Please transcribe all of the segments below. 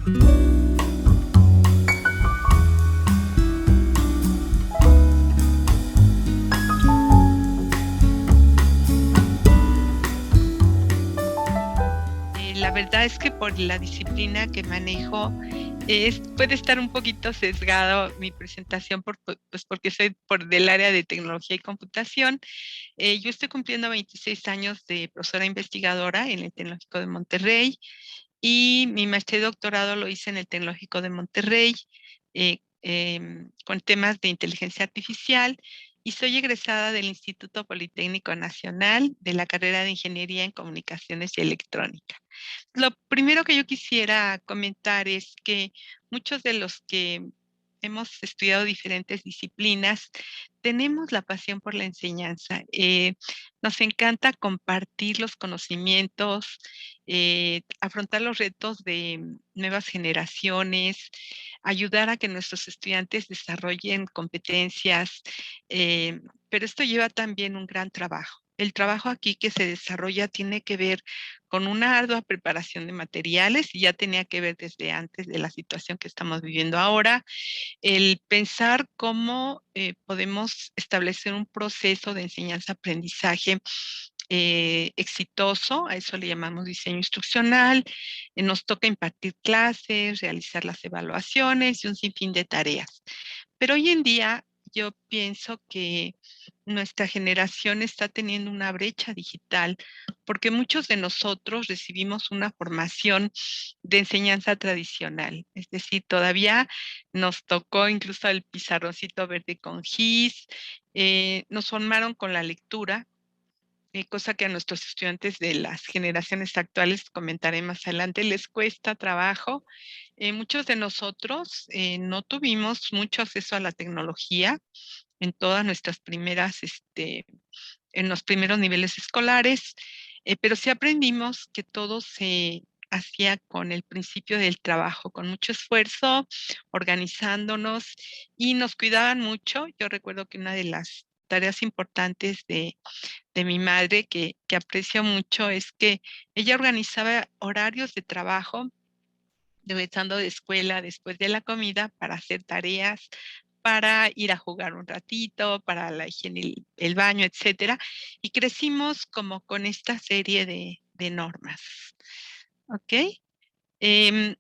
La verdad es que por la disciplina que manejo, puede estar un poquito sesgado mi presentación pues porque soy del área de tecnología y computación. Yo estoy cumpliendo 26 años de profesora investigadora en el Tecnológico de Monterrey y mi maestría y doctorado lo hice en el Tecnológico de Monterrey con temas de inteligencia artificial y soy egresada del Instituto Politécnico Nacional de la carrera de Ingeniería en Comunicaciones y Electrónica. Lo primero que yo quisiera comentar es que muchos de los que hemos estudiado diferentes disciplinas tenemos la pasión por la enseñanza. Nos encanta compartir los conocimientos, afrontar los retos de nuevas generaciones, ayudar a que nuestros estudiantes desarrollen competencias, pero esto lleva también un gran trabajo. El trabajo aquí que se desarrolla tiene que ver con una ardua preparación de materiales y ya tenía que ver desde antes de la situación que estamos viviendo ahora, el pensar cómo podemos establecer un proceso de enseñanza-aprendizaje exitoso, a eso le llamamos diseño instruccional, nos toca impartir clases, realizar las evaluaciones y un sinfín de tareas. Pero hoy en día yo pienso que nuestra generación está teniendo una brecha digital porque muchos de nosotros recibimos una formación de enseñanza tradicional, es decir, todavía nos tocó incluso el pizarroncito verde con gis, nos formaron con la lectura, cosa que a nuestros estudiantes de las generaciones actuales, comentaré más adelante, les cuesta trabajo. Muchos de nosotros no tuvimos mucho acceso a la tecnología en todas nuestras en los primeros niveles escolares, pero sí aprendimos que todo se hacía con el principio del trabajo, con mucho esfuerzo, organizándonos y nos cuidaban mucho. Yo recuerdo que una de las tareas importantes de mi madre que aprecio mucho es que ella organizaba horarios de trabajo, regresando de escuela después de la comida para hacer tareas, para ir a jugar un ratito, para la higiene, el baño, etcétera. Y crecimos como con esta serie de normas. ¿Ok? Em,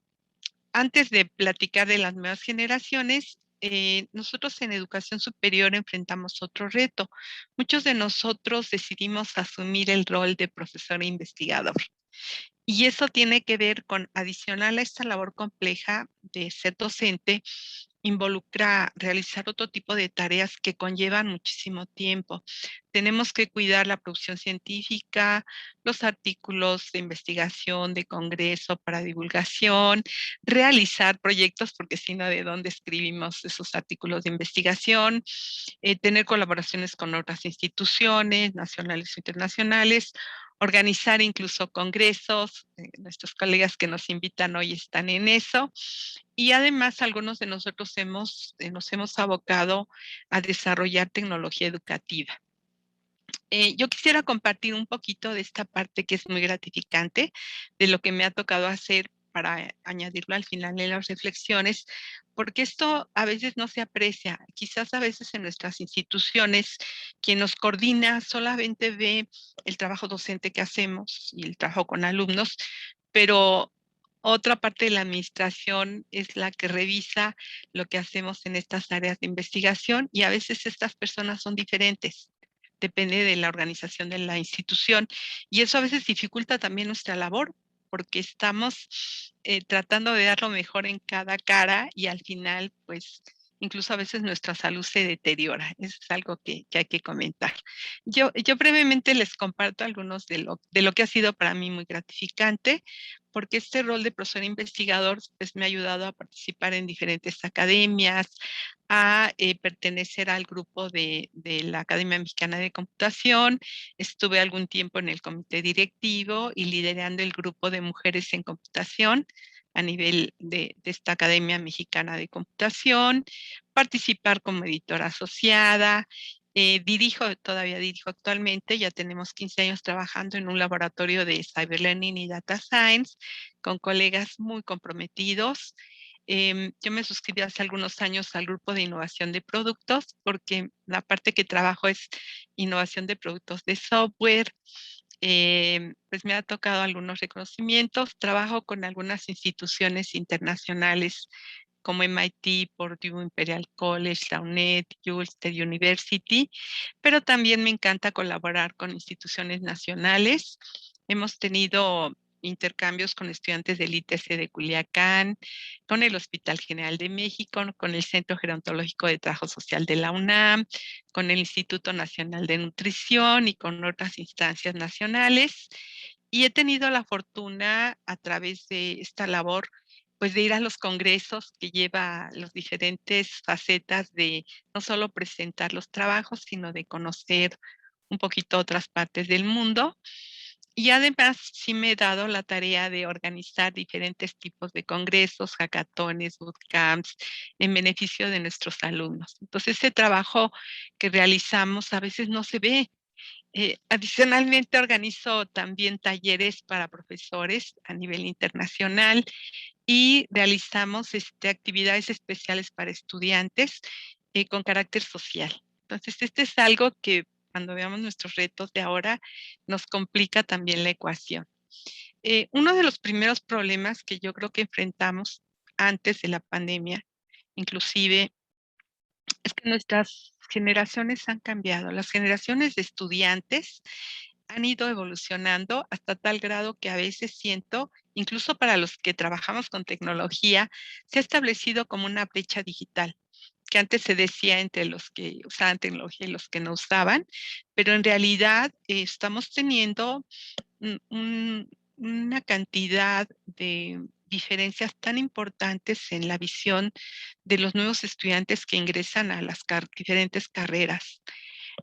Antes de platicar de las nuevas generaciones, nosotros en educación superior enfrentamos otro reto. Muchos de nosotros decidimos asumir el rol de profesor e investigador. Y eso tiene que ver con, adicional a esta labor compleja de ser docente, involucra realizar otro tipo de tareas que conllevan muchísimo tiempo. Tenemos que cuidar la producción científica, los artículos de investigación, de congreso para divulgación, realizar proyectos, porque si no, ¿de dónde escribimos esos artículos de investigación? Tener colaboraciones con otras instituciones nacionales o internacionales, organizar incluso congresos. Nuestros colegas que nos invitan hoy están en eso. Y además, algunos de nosotros nos hemos abocado a desarrollar tecnología educativa. Yo quisiera compartir un poquito de esta parte que es muy gratificante, de lo que me ha tocado hacer para añadirlo al final de las reflexiones, porque esto a veces no se aprecia. Quizás a veces en nuestras instituciones, quien nos coordina solamente ve el trabajo docente que hacemos y el trabajo con alumnos, pero otra parte de la administración es la que revisa lo que hacemos en estas áreas de investigación y a veces estas personas son diferentes, depende de la organización de la institución y eso a veces dificulta también nuestra labor porque estamos tratando de dar lo mejor en cada cara y al final pues incluso a veces nuestra salud se deteriora. Eso es algo que hay que comentar. Yo brevemente les comparto algunos de lo que ha sido para mí muy gratificante, porque este rol de profesor investigador pues, me ha ayudado a participar en diferentes academias, a pertenecer al grupo de la Academia Mexicana de Computación. Estuve algún tiempo en el comité directivo y liderando el grupo de mujeres en computación a nivel de esta Academia Mexicana de Computación, participar como editora asociada Todavía dirijo actualmente, ya tenemos 15 años trabajando en un laboratorio de Cyberlearning y Data Science con colegas muy comprometidos. Yo me suscribí hace algunos años al grupo de innovación de productos porque la parte que trabajo es innovación de productos de software. Pues me ha tocado algunos reconocimientos. Trabajo con algunas instituciones internacionales como MIT, Purdue Imperial College, la UNED, Ulster University, pero también me encanta colaborar con instituciones nacionales. Hemos tenido intercambios con estudiantes del ITC de Culiacán, con el Hospital General de México, con el Centro Gerontológico de Trabajo Social de la UNAM, con el Instituto Nacional de Nutrición y con otras instancias nacionales. Y he tenido la fortuna a través de esta labor pues de ir a los congresos que lleva las diferentes facetas de no solo presentar los trabajos, sino de conocer un poquito otras partes del mundo. Y además sí me he dado la tarea de organizar diferentes tipos de congresos, hackatones, bootcamps, en beneficio de nuestros alumnos. Entonces, ese trabajo que realizamos a veces no se ve. Adicionalmente, organizo también talleres para profesores a nivel internacional y realizamos actividades especiales para estudiantes con carácter social. Entonces, este es algo que cuando veamos nuestros retos de ahora nos complica también la ecuación. Uno de los primeros problemas que yo creo que enfrentamos antes de la pandemia, inclusive, es que nuestras generaciones han cambiado. Las generaciones de estudiantes han ido evolucionando hasta tal grado que a veces siento, incluso para los que trabajamos con tecnología, se ha establecido como una brecha digital, que antes se decía entre los que usaban tecnología y los que no usaban, pero en realidad estamos teniendo una cantidad de diferencias tan importantes en la visión de los nuevos estudiantes que ingresan a las diferentes carreras.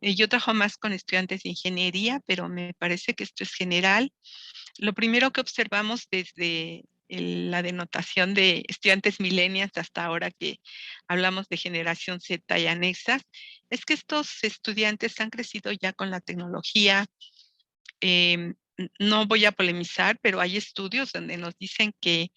Yo trabajo más con estudiantes de ingeniería, pero me parece que esto es general. Lo primero que observamos desde la denotación de estudiantes millennials hasta ahora que hablamos de generación Z y anexas, es que estos estudiantes han crecido ya con la tecnología. No voy a polemizar, pero hay estudios donde nos dicen que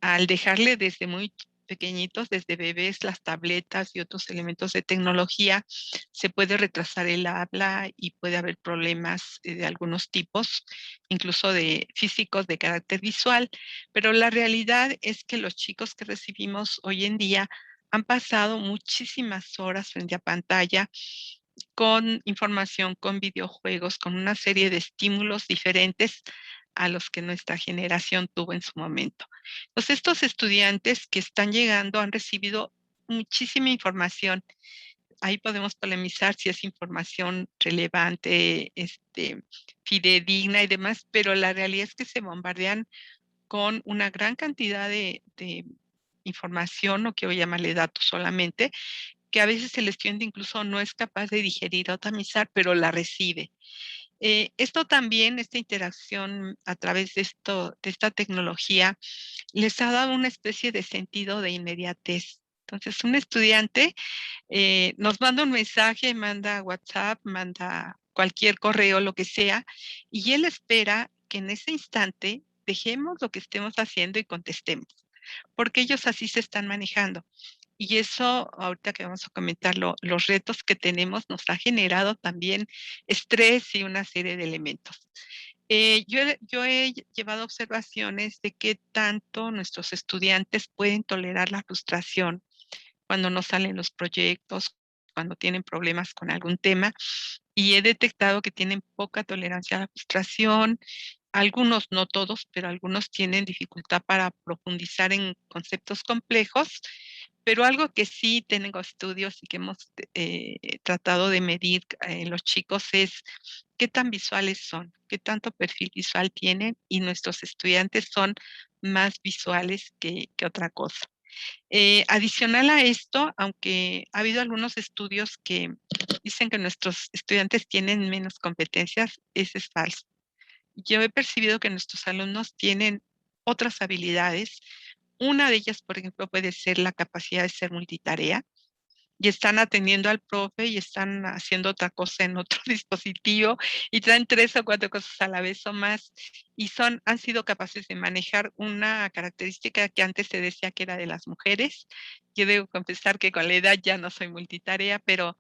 al dejarle desde muy pequeñitos, desde bebés, las tabletas y otros elementos de tecnología, se puede retrasar el habla y puede haber problemas de algunos tipos, incluso de físicos de carácter visual, pero la realidad es que los chicos que recibimos hoy en día han pasado muchísimas horas frente a pantalla con información, con videojuegos, con una serie de estímulos diferentes a los que nuestra generación tuvo en su momento. Entonces, estos estudiantes que están llegando han recibido muchísima información. Ahí podemos polemizar si es información relevante, fidedigna y demás, pero la realidad es que se bombardean con una gran cantidad de información, no quiero llamarle datos solamente, que a veces el estudiante incluso no es capaz de digerir o tamizar, pero la recibe. Esto también, esta interacción a través de esta tecnología, les ha dado una especie de sentido de inmediatez. Entonces, un estudiante nos manda un mensaje, manda WhatsApp, manda cualquier correo, lo que sea, y él espera que en ese instante dejemos lo que estemos haciendo y contestemos, porque ellos así se están manejando. Y eso, ahorita que vamos a comentar los retos que tenemos, nos ha generado también estrés y una serie de elementos. Yo he llevado observaciones de qué tanto nuestros estudiantes pueden tolerar la frustración cuando no salen los proyectos, cuando tienen problemas con algún tema, y he detectado que tienen poca tolerancia a la frustración. Algunos, no todos, pero algunos tienen dificultad para profundizar en conceptos complejos, pero algo que sí tengo estudios y que hemos tratado de medir en los chicos es qué tan visuales son, qué tanto perfil visual tienen, y nuestros estudiantes son más visuales que otra cosa. Adicional a esto, aunque ha habido algunos estudios que dicen que nuestros estudiantes tienen menos competencias, eso es falso. Yo he percibido que nuestros alumnos tienen otras habilidades. Una de ellas, por ejemplo, puede ser la capacidad de ser multitarea. y están atendiendo al profe y están haciendo otra cosa en otro dispositivo y traen 3 o 4 cosas a la vez o más, y han sido capaces de manejar una característica que antes se decía que era de las mujeres. Yo debo confesar que con la edad ya no soy multitarea, pero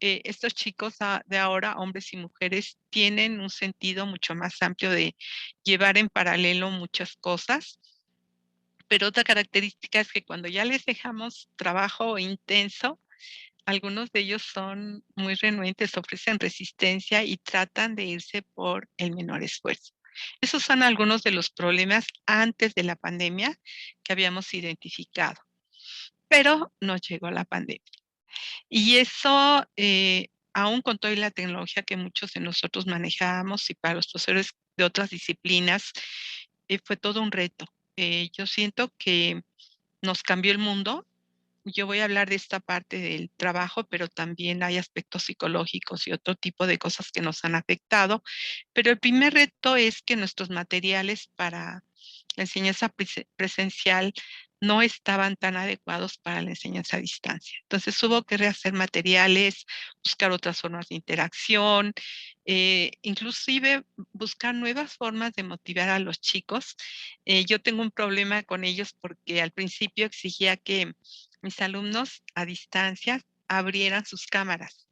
estos chicos de ahora, hombres y mujeres, tienen un sentido mucho más amplio de llevar en paralelo muchas cosas. Pero otra característica es que cuando ya les dejamos trabajo intenso, algunos de ellos son muy renuentes, ofrecen resistencia y tratan de irse por el menor esfuerzo. Esos son algunos de los problemas antes de la pandemia que habíamos identificado, pero nos llegó la pandemia. Y eso, aún con toda la tecnología que muchos de nosotros manejábamos y para los profesores de otras disciplinas, fue todo un reto. Yo siento que nos cambió el mundo. Yo voy a hablar de esta parte del trabajo, pero también hay aspectos psicológicos y otro tipo de cosas que nos han afectado. Pero el primer reto es que nuestros materiales para la enseñanza presencial no estaban tan adecuados para la enseñanza a distancia. Entonces hubo que rehacer materiales, buscar otras formas de interacción, inclusive buscar nuevas formas de motivar a los chicos. Yo tengo un problema con ellos porque al principio exigía que mis alumnos a distancia abrieran sus cámaras,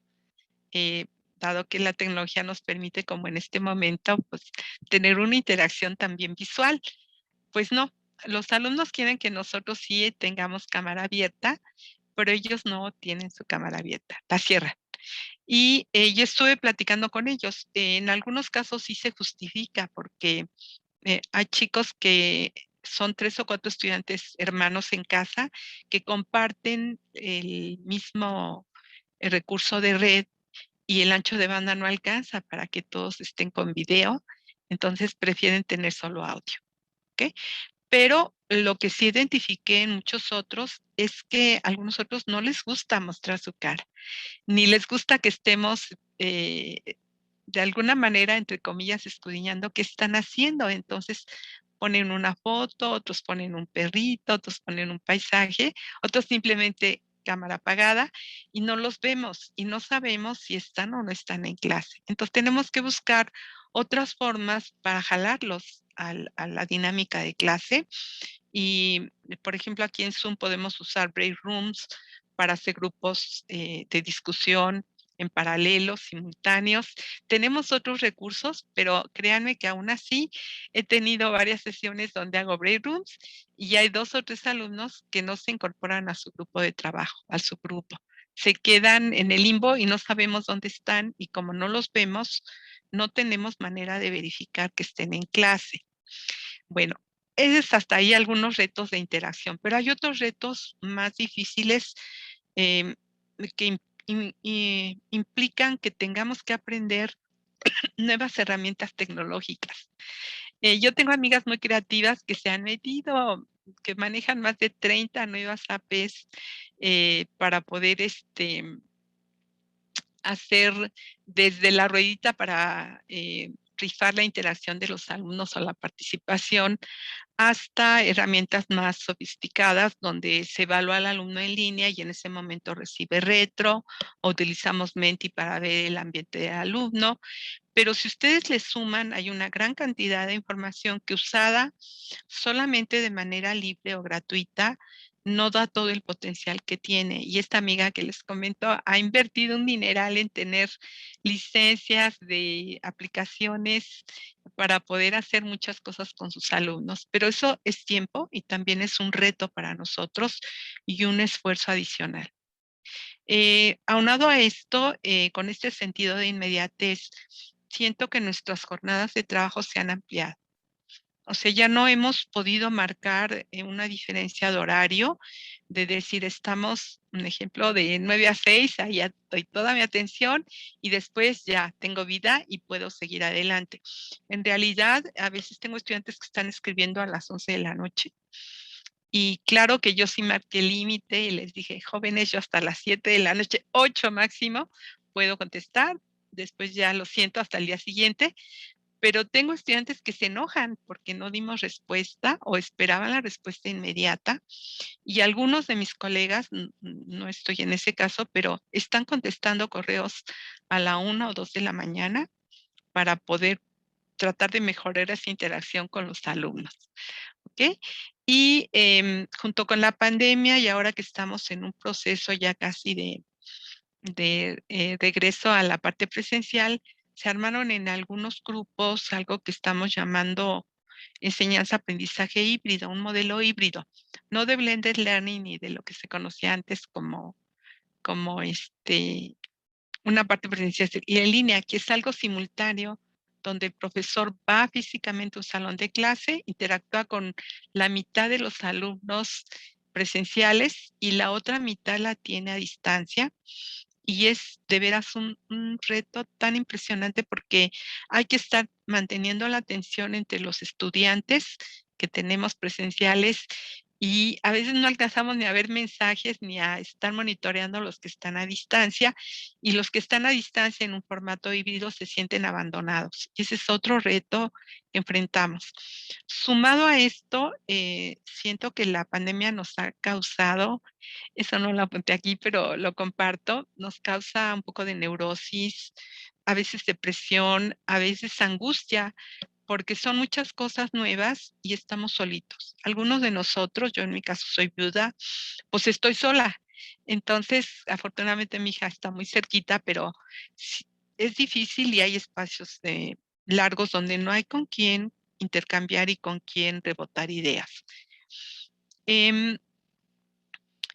eh, dado que la tecnología nos permite, como en este momento, pues tener una interacción también visual. Pues no, los alumnos quieren que nosotros sí tengamos cámara abierta, pero ellos no tienen su cámara abierta, la cierran. Y yo estuve platicando con ellos. En algunos casos sí se justifica porque hay chicos que son 3 o 4 estudiantes hermanos en casa que comparten el mismo recurso de red y el ancho de banda no alcanza para que todos estén con video, entonces prefieren tener solo audio, ¿ok? Pero lo que sí identifiqué en muchos otros es que a algunos otros no les gusta mostrar su cara, ni les gusta que estemos, de alguna manera, entre comillas, escudriñando qué están haciendo. Entonces, ponen una foto, otros ponen un perrito, otros ponen un paisaje, otros simplemente cámara apagada y no los vemos y no sabemos si están o no están en clase. Entonces, tenemos que buscar otras formas para jalarlos a la dinámica de clase y, por ejemplo, aquí en Zoom podemos usar break rooms para hacer grupos de discusión en paralelo, simultáneos. Tenemos otros recursos, pero créanme que aún así he tenido varias sesiones donde hago break rooms y hay 2 o 3 alumnos que no se incorporan a su grupo de trabajo, al subgrupo. Se quedan en el limbo y no sabemos dónde están y como no los vemos, no tenemos manera de verificar que estén en clase. Bueno, es hasta ahí algunos retos de interacción, pero hay otros retos más difíciles, em, que implican que tengamos que aprender nuevas herramientas tecnológicas. Yo tengo amigas muy creativas que se han metido, que manejan más de 30 nuevas APs, para poder, hacer desde la ruedita para, rifar la interacción de los alumnos o la participación, hasta herramientas más sofisticadas donde se evalúa al alumno en línea y en ese momento recibe retro, o utilizamos Menti para ver el ambiente del alumno. Pero si ustedes le suman, hay una gran cantidad de información que usada solamente de manera libre o gratuita no da todo el potencial que tiene. Y esta amiga que les comento ha invertido un dineral en tener licencias de aplicaciones para poder hacer muchas cosas con sus alumnos. Pero eso es tiempo y también es un reto para nosotros y un esfuerzo adicional. Aunado a esto, con este sentido de inmediatez, siento que nuestras jornadas de trabajo se han ampliado. O sea, ya no hemos podido marcar una diferencia de horario, de decir, estamos, un ejemplo, de 9 a 6, ahí ya doy toda mi atención y después ya tengo vida y puedo seguir adelante. En realidad, a veces tengo estudiantes que están escribiendo a las 11 de la noche y claro que yo sí marqué límite y les dije, jóvenes, yo hasta las 7 de la noche, 8 máximo, puedo contestar, después ya lo siento hasta el día siguiente, pero tengo estudiantes que se enojan porque no dimos respuesta o esperaban la respuesta inmediata, y algunos de mis colegas, no estoy en ese caso, pero están contestando correos a la 1 o 2 de la mañana para poder tratar de mejorar esa interacción con los alumnos, ¿okey? Y, junto con la pandemia y ahora que estamos en un proceso ya casi de regreso a la parte presencial, se armaron en algunos grupos algo que estamos llamando enseñanza-aprendizaje híbrido, un modelo híbrido, no de blended learning ni de lo que se conocía antes como una parte presencial y en línea, que es algo simultáneo, donde el profesor va físicamente a un salón de clase, interactúa con la mitad de los alumnos presenciales y la otra mitad la tiene a distancia. Y es de veras un reto tan impresionante porque hay que estar manteniendo la atención entre los estudiantes que tenemos presenciales y a veces no alcanzamos ni a ver mensajes ni a estar monitoreando los que están a distancia, y los que están a distancia en un formato híbrido se sienten abandonados. Y ese es otro reto que enfrentamos. Sumado a esto, siento que la pandemia nos ha causado, eso no lo apunté aquí, pero lo comparto, nos causa un poco de neurosis, a veces depresión, a veces angustia, porque son muchas cosas nuevas y estamos solitos. Algunos de nosotros, yo en mi caso soy viuda, pues estoy sola. Entonces, afortunadamente mi hija está muy cerquita, pero sí es difícil y hay espacios, largos donde no hay con quién intercambiar y con quién rebotar ideas. Em,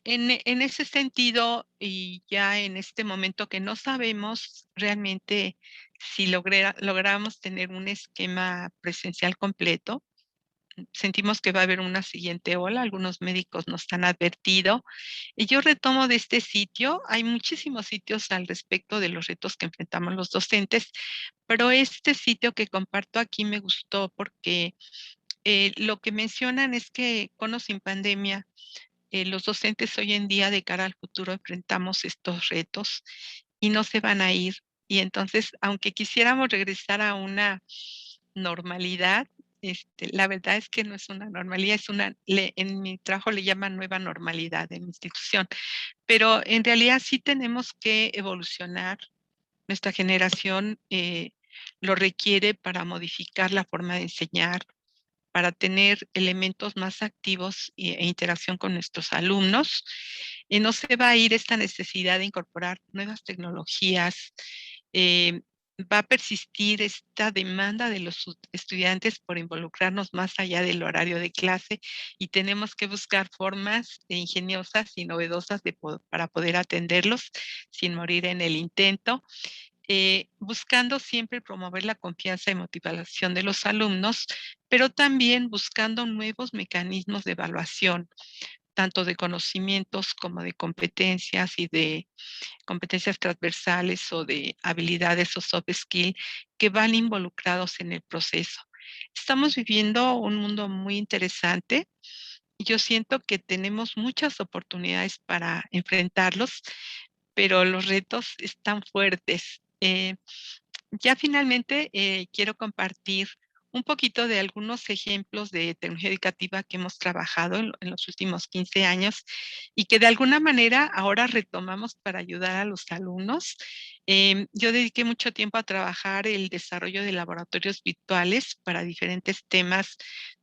en ese sentido, y ya en este momento que no sabemos realmente si logramos tener un esquema presencial completo, sentimos que va a haber una siguiente ola, algunos médicos nos han advertido, y yo retomo de este sitio, hay muchísimos sitios al respecto de los retos que enfrentamos los docentes, pero este sitio que comparto aquí me gustó porque, lo que mencionan es que con o sin pandemia, los docentes hoy en día de cara al futuro enfrentamos estos retos y no se van a ir. Y entonces, aunque quisiéramos regresar a una normalidad, la verdad es que no es una normalidad, es en mi trabajo le llaman nueva normalidad en mi institución, pero en realidad sí tenemos que evolucionar. Nuestra generación lo requiere para modificar la forma de enseñar, para tener elementos más activos e interacción con nuestros alumnos. No se va a ir esta necesidad de incorporar nuevas tecnologías, va a persistir esta demanda de los estudiantes por involucrarnos más allá del horario de clase y tenemos que buscar formas ingeniosas y novedosas para poder atenderlos sin morir en el intento, buscando siempre promover la confianza y motivación de los alumnos, pero también buscando nuevos mecanismos de evaluación, tanto de conocimientos como de competencias y de competencias transversales o de habilidades o soft skill que van involucrados en el proceso. Estamos viviendo un mundo muy interesante y yo siento que tenemos muchas oportunidades para enfrentarlos, pero los retos están fuertes. Ya finalmente, quiero compartir un poquito de algunos ejemplos de tecnología educativa que hemos trabajado en los últimos 15 años y que de alguna manera ahora retomamos para ayudar a los alumnos. Yo dediqué mucho tiempo a trabajar el desarrollo de laboratorios virtuales para diferentes temas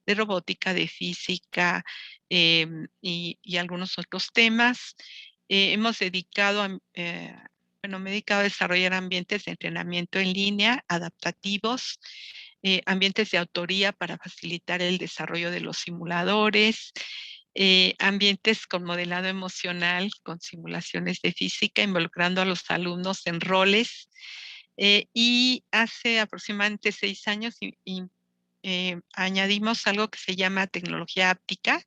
de robótica, de física, y algunos otros temas. Hemos dedicado bueno, me he dedicado a desarrollar ambientes de entrenamiento en línea, adaptativos, ambientes de autoría para facilitar el desarrollo de los simuladores, ambientes con modelado emocional, con simulaciones de física, involucrando a los alumnos en roles. Y hace aproximadamente 6 años añadimos algo que se llama tecnología áptica,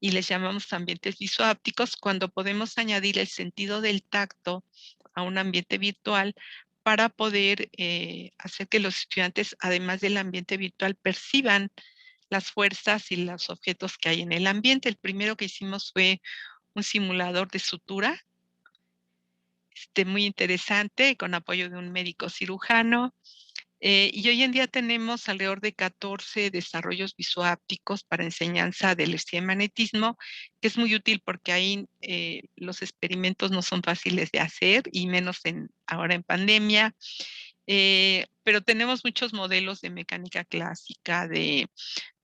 y les llamamos ambientes visoápticos, cuando podemos añadir el sentido del tacto a un ambiente virtual para poder hacer que los estudiantes, además del ambiente virtual, perciban las fuerzas y los objetos que hay en el ambiente. El primero que hicimos fue un simulador de sutura, muy interesante, con apoyo de un médico cirujano. Y hoy en día tenemos alrededor de 14 desarrollos visoápticos para enseñanza de electromagnetismo, que es muy útil porque ahí los experimentos no son fáciles de hacer y menos ahora en pandemia. Pero tenemos muchos modelos de mecánica clásica, de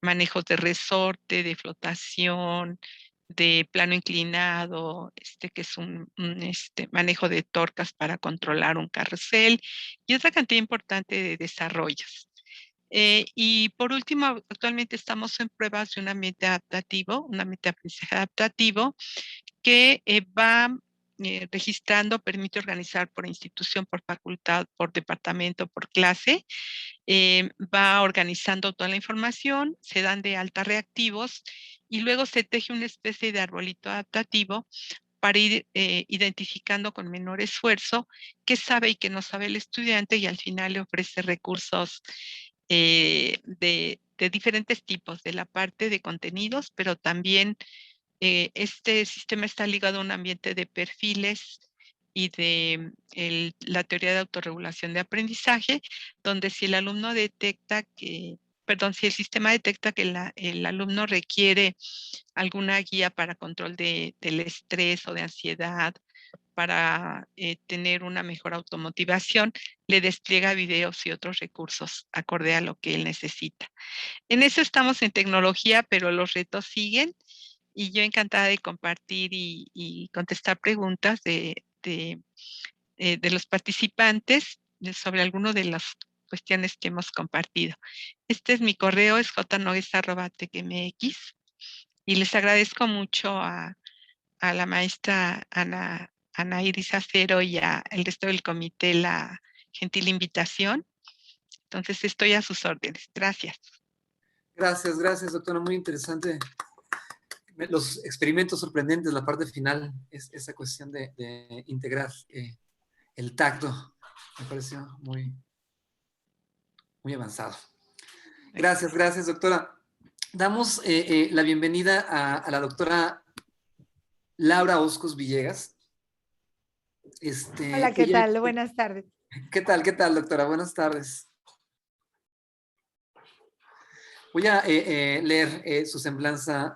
manejos de resorte, de flotación, de plano inclinado, que es un manejo de torcas para controlar un carrusel y otra cantidad importante de desarrollos. Y por último, actualmente estamos en pruebas de un ambiente adaptativo, un ambiente de aprendizaje adaptativo que va registrando, permite organizar por institución, por facultad, por departamento, por clase, va organizando toda la información, se dan de alta reactivos y luego se teje una especie de arbolito adaptativo para ir identificando con menor esfuerzo qué sabe y qué no sabe el estudiante y al final le ofrece recursos de diferentes tipos, de la parte de contenidos, pero también este sistema está ligado a un ambiente de perfiles y de la teoría de autorregulación de aprendizaje, donde si el alumno detecta que, perdón, si el sistema detecta que el alumno requiere alguna guía para control del estrés o de ansiedad, para tener una mejor automotivación, le despliega videos y otros recursos acorde a lo que él necesita. En eso estamos en tecnología, pero los retos siguen y yo encantada de compartir y contestar preguntas de los participantes sobre alguno de las cuestiones que hemos compartido. Este es mi correo, es jnogues@tecmx y les agradezco mucho a la maestra Ana Iris Acero y al resto del comité la gentil invitación. Entonces estoy a sus órdenes. Gracias. Gracias, gracias, doctora. Muy interesante. Los experimentos sorprendentes, la parte final, es esa cuestión de integrar el tacto. Me pareció muy, muy avanzado. Gracias, gracias, doctora. Damos la bienvenida a la doctora Laura Oscos Villegas. Hola, ¿qué tal? Buenas tardes. ¿Qué tal, doctora? Buenas tardes. Voy a leer su semblanza.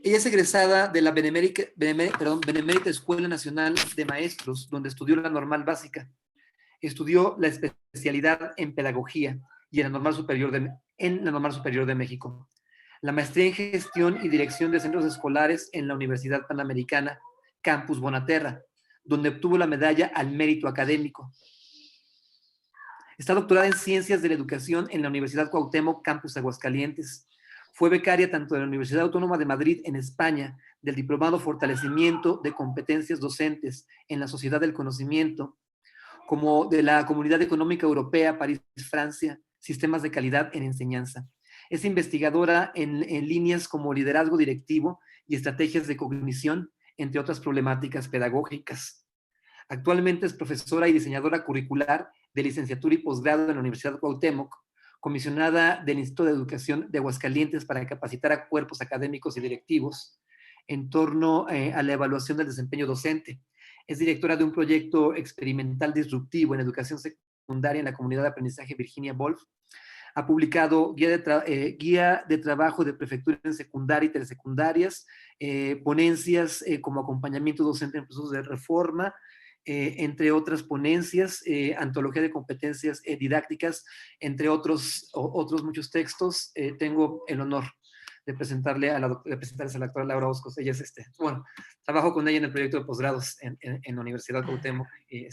Ella es egresada de la Benemérita Escuela Nacional de Maestros, donde estudió la normal básica. Estudió la especialidad en pedagogía y en la normal superior de México. La maestría en gestión y dirección de centros escolares en la Universidad Panamericana, Campus Bonaterra, donde obtuvo la medalla al mérito académico. Está doctorada en Ciencias de la Educación en la Universidad Cuauhtémoc, Campus Aguascalientes. Fue becaria tanto de la Universidad Autónoma de Madrid en España, del Diplomado Fortalecimiento de Competencias Docentes en la Sociedad del Conocimiento, como de la Comunidad Económica Europea, París, Francia, Sistemas de Calidad en Enseñanza. Es investigadora en líneas como liderazgo directivo y estrategias de cognición, entre otras problemáticas pedagógicas. Actualmente es profesora y diseñadora curricular de licenciatura y posgrado en la Universidad Cuauhtémoc, comisionada del Instituto de Educación de Aguascalientes para capacitar a cuerpos académicos y directivos en torno a la evaluación del desempeño docente. Es directora de un proyecto experimental disruptivo en educación secundaria en la comunidad de aprendizaje Virginia Woolf. Ha publicado guía de trabajo de prefectura en secundaria y telesecundarias, ponencias como acompañamiento docente en procesos de reforma, entre otras ponencias, antología de competencias didácticas, entre otros muchos textos. Tengo el honor de presentarles a la doctora Laura Oscos. Ella es bueno, trabajo con ella en el proyecto de posgrados en la Universidad Cuauhtémoc y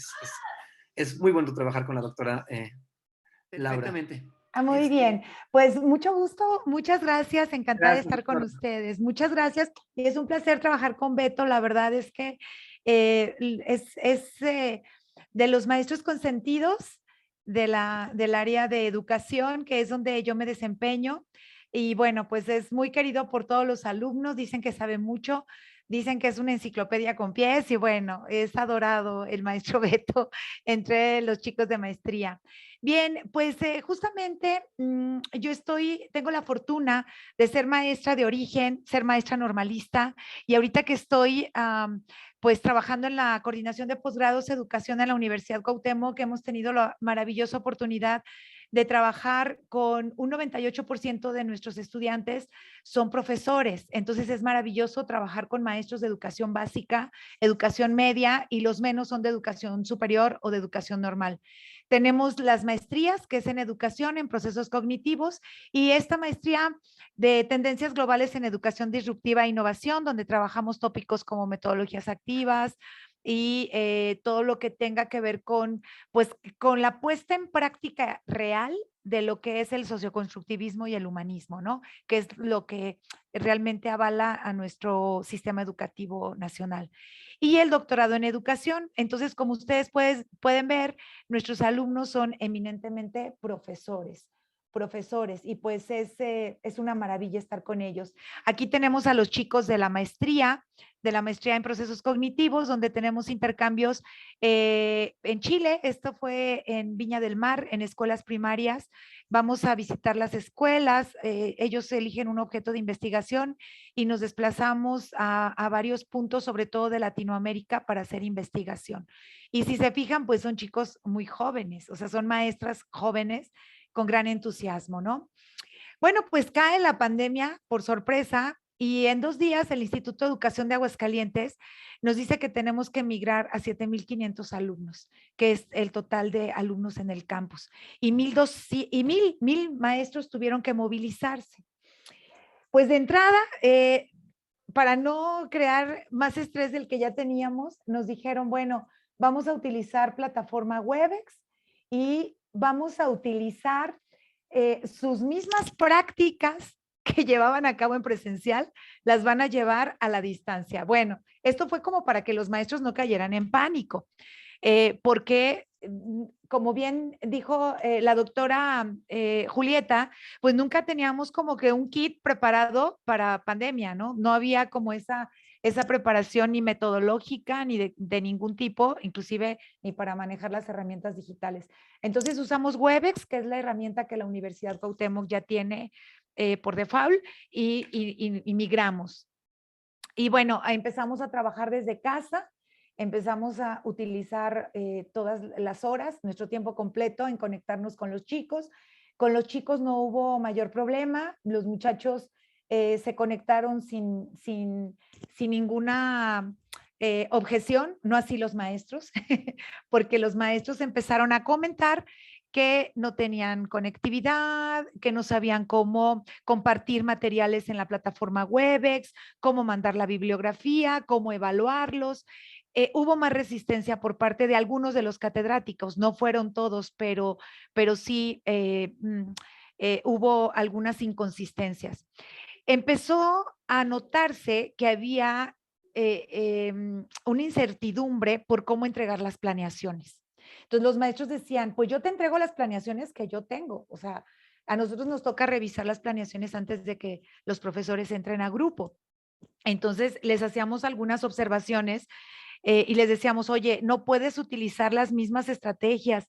es muy bueno trabajar con la doctora Laura. Muy bien, pues mucho gusto, muchas gracias, encantada de estar con doctora. ustedes. Muchas gracias y es un placer trabajar con Beto. La verdad es que es de los maestros consentidos del área de educación, que es donde yo me desempeño. Y bueno, pues es muy querido por todos los alumnos, dicen que sabe mucho, dicen que es una enciclopedia con pies y bueno, es adorado el maestro Beto entre los chicos de maestría. Bien, pues justamente yo tengo la fortuna de ser maestra de origen, ser maestra normalista y ahorita que estoy pues trabajando en la coordinación de posgrados de educación en la Universidad Cuauhtémoc, que hemos tenido la maravillosa oportunidad de trabajar con un 98% de nuestros estudiantes son profesores. Entonces es maravilloso trabajar con maestros de educación básica, educación media y los menos son de educación superior o de educación normal. Tenemos las maestrías, que es en educación, en procesos cognitivos, y esta maestría de tendencias globales en educación disruptiva e innovación, donde trabajamos tópicos como metodologías activas, y todo lo que tenga que ver pues, con la puesta en práctica real de lo que es el socioconstructivismo y el humanismo, ¿no? Que es lo que realmente avala a nuestro sistema educativo nacional. Y el doctorado en educación. Entonces, como ustedes pueden ver, nuestros alumnos son eminentemente profesores y pues es una maravilla estar con ellos. Aquí tenemos a los chicos de la maestría en procesos cognitivos, donde tenemos intercambios en Chile. Esto fue en Viña del Mar, en escuelas primarias. Vamos a visitar las escuelas, ellos eligen un objeto de investigación y nos desplazamos a varios puntos, sobre todo de Latinoamérica, para hacer investigación. Y si se fijan, pues son chicos muy jóvenes, o sea, son maestras jóvenes con gran entusiasmo, ¿no? Bueno, pues cae la pandemia por sorpresa y en 2 días el Instituto de Educación de Aguascalientes nos dice que tenemos que migrar a 7,500 alumnos, que es el total de alumnos en el campus. Y mil maestros tuvieron que movilizarse. Pues de entrada, para no crear más estrés del que ya teníamos, nos dijeron, bueno, vamos a utilizar plataforma Webex y vamos a utilizar sus mismas prácticas que llevaban a cabo en presencial, las van a llevar a la distancia. Bueno, esto fue como para que los maestros no cayeran en pánico, porque como bien dijo la doctora Julieta, pues nunca teníamos como que un kit preparado para pandemia, ¿no? No había como esa preparación ni metodológica ni de ningún tipo, inclusive ni para manejar las herramientas digitales. Entonces usamos Webex, que es la herramienta que la Universidad Cuauhtémoc ya tiene por default, y migramos. Y bueno, empezamos a trabajar desde casa, empezamos a utilizar todas las horas, nuestro tiempo completo en conectarnos con los chicos. Con los chicos no hubo mayor problema, los muchachos se conectaron sin ninguna objeción, no así los maestros, porque los maestros empezaron a comentar que no tenían conectividad, que no sabían cómo compartir materiales en la plataforma Webex, cómo mandar la bibliografía, cómo evaluarlos. Hubo más resistencia por parte de algunos de los catedráticos, no fueron todos, pero sí hubo algunas inconsistencias. Empezó a notarse que había una incertidumbre por cómo entregar las planeaciones. Entonces los maestros decían, pues yo te entrego las planeaciones que yo tengo, o sea, a nosotros nos toca revisar las planeaciones antes de que los profesores entren a grupo. Entonces les hacíamos algunas observaciones y les decíamos, oye, no puedes utilizar las mismas estrategias,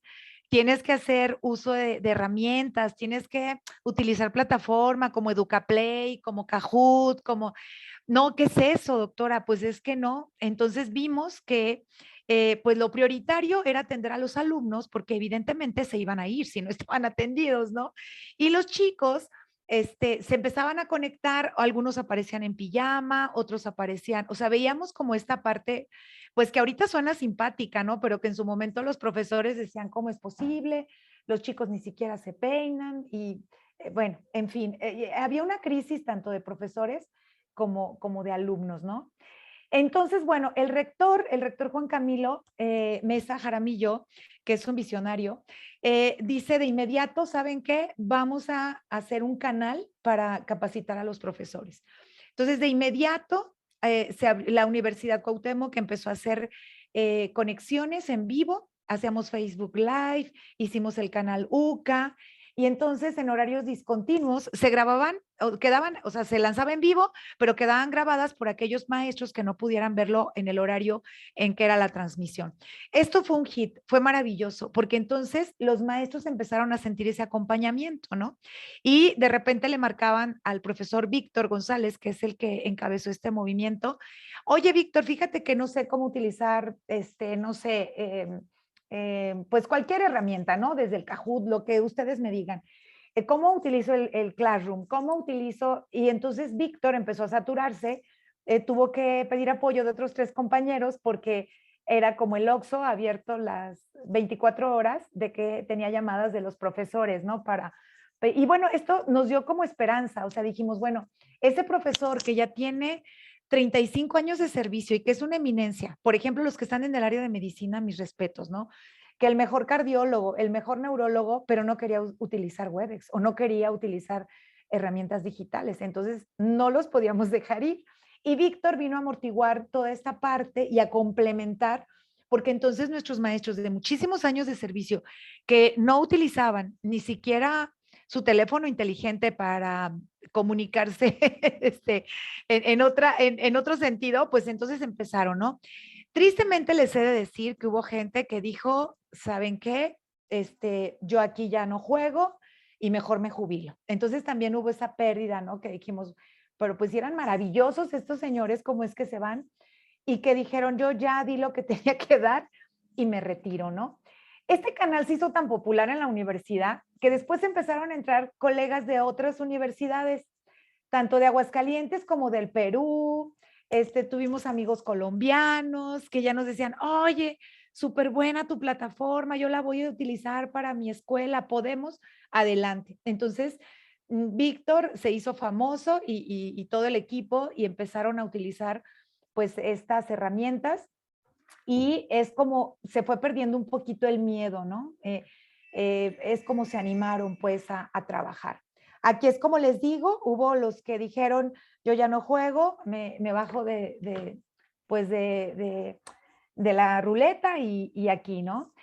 tienes que hacer uso de herramientas, tienes que utilizar plataforma como EducaPlay, como Kahoot, como, no, ¿qué es eso, doctora? Pues es que no. Entonces vimos que pues lo prioritario era atender a los alumnos porque evidentemente se iban a ir si no estaban atendidos, ¿no? Y los chicos se empezaban a conectar, algunos aparecían en pijama, otros aparecían, o sea, veíamos como esta parte, pues que ahorita suena simpática, ¿no? Pero que en su momento los profesores decían, ¿cómo es posible? Los chicos ni siquiera se peinan y bueno, en fin, había una crisis tanto de profesores como de alumnos, ¿no? Entonces, bueno, el rector Juan Camilo Mesa Jaramillo, que es un visionario, dice de inmediato, ¿saben qué? Vamos a hacer un canal para capacitar a los profesores. Entonces, de inmediato, la Universidad Cuauhtémoc empezó a hacer conexiones en vivo, hacíamos Facebook Live, hicimos el canal UCA, y entonces en horarios discontinuos se grababan, o quedaban, o sea, se lanzaba en vivo, pero quedaban grabadas por aquellos maestros que no pudieran verlo en el horario en que era la transmisión. Esto fue un hit, fue maravilloso, porque entonces los maestros empezaron a sentir ese acompañamiento, ¿no? Y de repente le marcaban al profesor Víctor González, que es el que encabezó este movimiento. Oye, Víctor, fíjate que no sé cómo utilizar, no sé, pues cualquier herramienta, ¿no? Desde el Kahoot, lo que ustedes me digan. ¿Cómo utilizo el Classroom? ¿Cómo utilizo? Y entonces Víctor empezó a saturarse, tuvo que pedir apoyo de otros 3 compañeros porque era como el Oxxo abierto las 24 horas de que tenía llamadas de los profesores, ¿no? Y bueno, esto nos dio como esperanza, o sea, dijimos, bueno, ese profesor que ya tiene 35 años de servicio y que es una eminencia, por ejemplo, los que están en el área de medicina, mis respetos, ¿no? Que el mejor cardiólogo, el mejor neurólogo, pero no quería utilizar Webex o no quería utilizar herramientas digitales. Entonces, no los podíamos dejar ir. Y Víctor vino a amortiguar toda esta parte y a complementar, porque entonces nuestros maestros de muchísimos años de servicio que no utilizaban ni siquiera su teléfono inteligente para comunicarse en otro sentido, pues entonces empezaron, ¿no? Tristemente les he de decir que hubo gente que dijo, ¿saben qué? Yo aquí ya no juego y mejor me jubilo. Entonces también hubo esa pérdida, ¿no? Que dijimos, pero pues eran maravillosos estos señores, ¿cómo es que se van? Y que dijeron, yo ya di lo que tenía que dar y me retiro, ¿no? Este canal se hizo tan popular en la universidad que después empezaron a entrar colegas de otras universidades, tanto de Aguascalientes como del Perú. Tuvimos amigos colombianos que ya nos decían, oye, súper buena tu plataforma, yo la voy a utilizar para mi escuela, podemos, adelante. Entonces, Víctor se hizo famoso y todo el equipo y empezaron a utilizar pues estas herramientas y es como se fue perdiendo un poquito el miedo, ¿no? Es como se animaron pues a trabajar. Aquí es como les digo, hubo los que dijeron, yo ya no juego, me bajo pues de la ruleta y aquí, ¿no?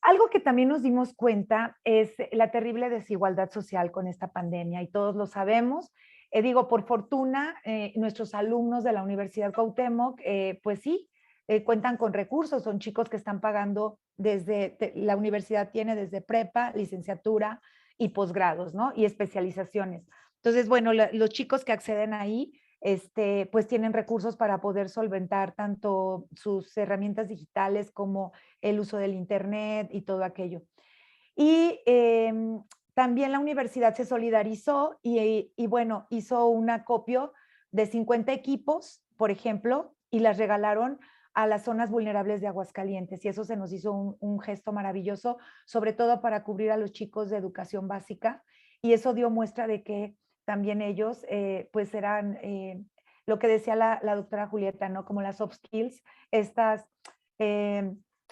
Algo que también nos dimos cuenta es la terrible desigualdad social con esta pandemia y todos lo sabemos. Digo, por fortuna, nuestros alumnos de la Universidad Cuauhtémoc, pues sí, cuentan con recursos, son chicos que están pagando la universidad tiene desde prepa, licenciatura y posgrados, ¿no? Y especializaciones. Entonces, bueno, los chicos que acceden ahí, pues tienen recursos para poder solventar tanto sus herramientas digitales como el uso del Internet y todo aquello. Y también la universidad se solidarizó y bueno, hizo un acopio de 50 equipos, por ejemplo, y las regalaron a las zonas vulnerables de Aguascalientes. Y eso se nos hizo un gesto maravilloso, sobre todo para cubrir a los chicos de educación básica. Y eso dio muestra de que también ellos, pues eran lo que decía la doctora Julieta, ¿no? Como las soft skills, estas,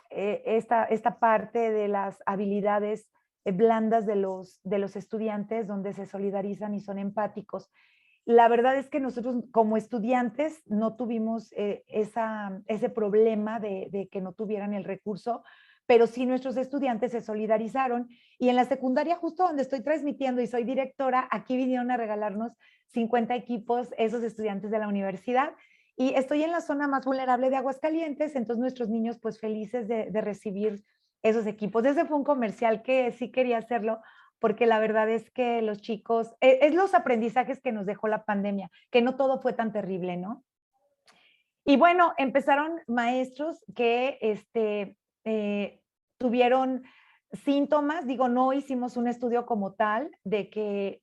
esta parte de las habilidades blandas de los estudiantes, donde se solidarizan y son empáticos. La verdad es que nosotros como estudiantes no tuvimos ese problema de que no tuvieran el recurso, pero sí nuestros estudiantes se solidarizaron y en la secundaria, justo donde estoy transmitiendo y soy directora, aquí vinieron a regalarnos 50 equipos esos estudiantes de la universidad y estoy en la zona más vulnerable de Aguascalientes, entonces nuestros niños pues felices de recibir esos equipos. Ese fue un comercial que sí quería hacerlo porque la verdad es que los chicos, es los aprendizajes que nos dejó la pandemia, que no todo fue tan terrible, ¿no? Y bueno, empezaron maestros que tuvieron síntomas, digo, no hicimos un estudio como tal de que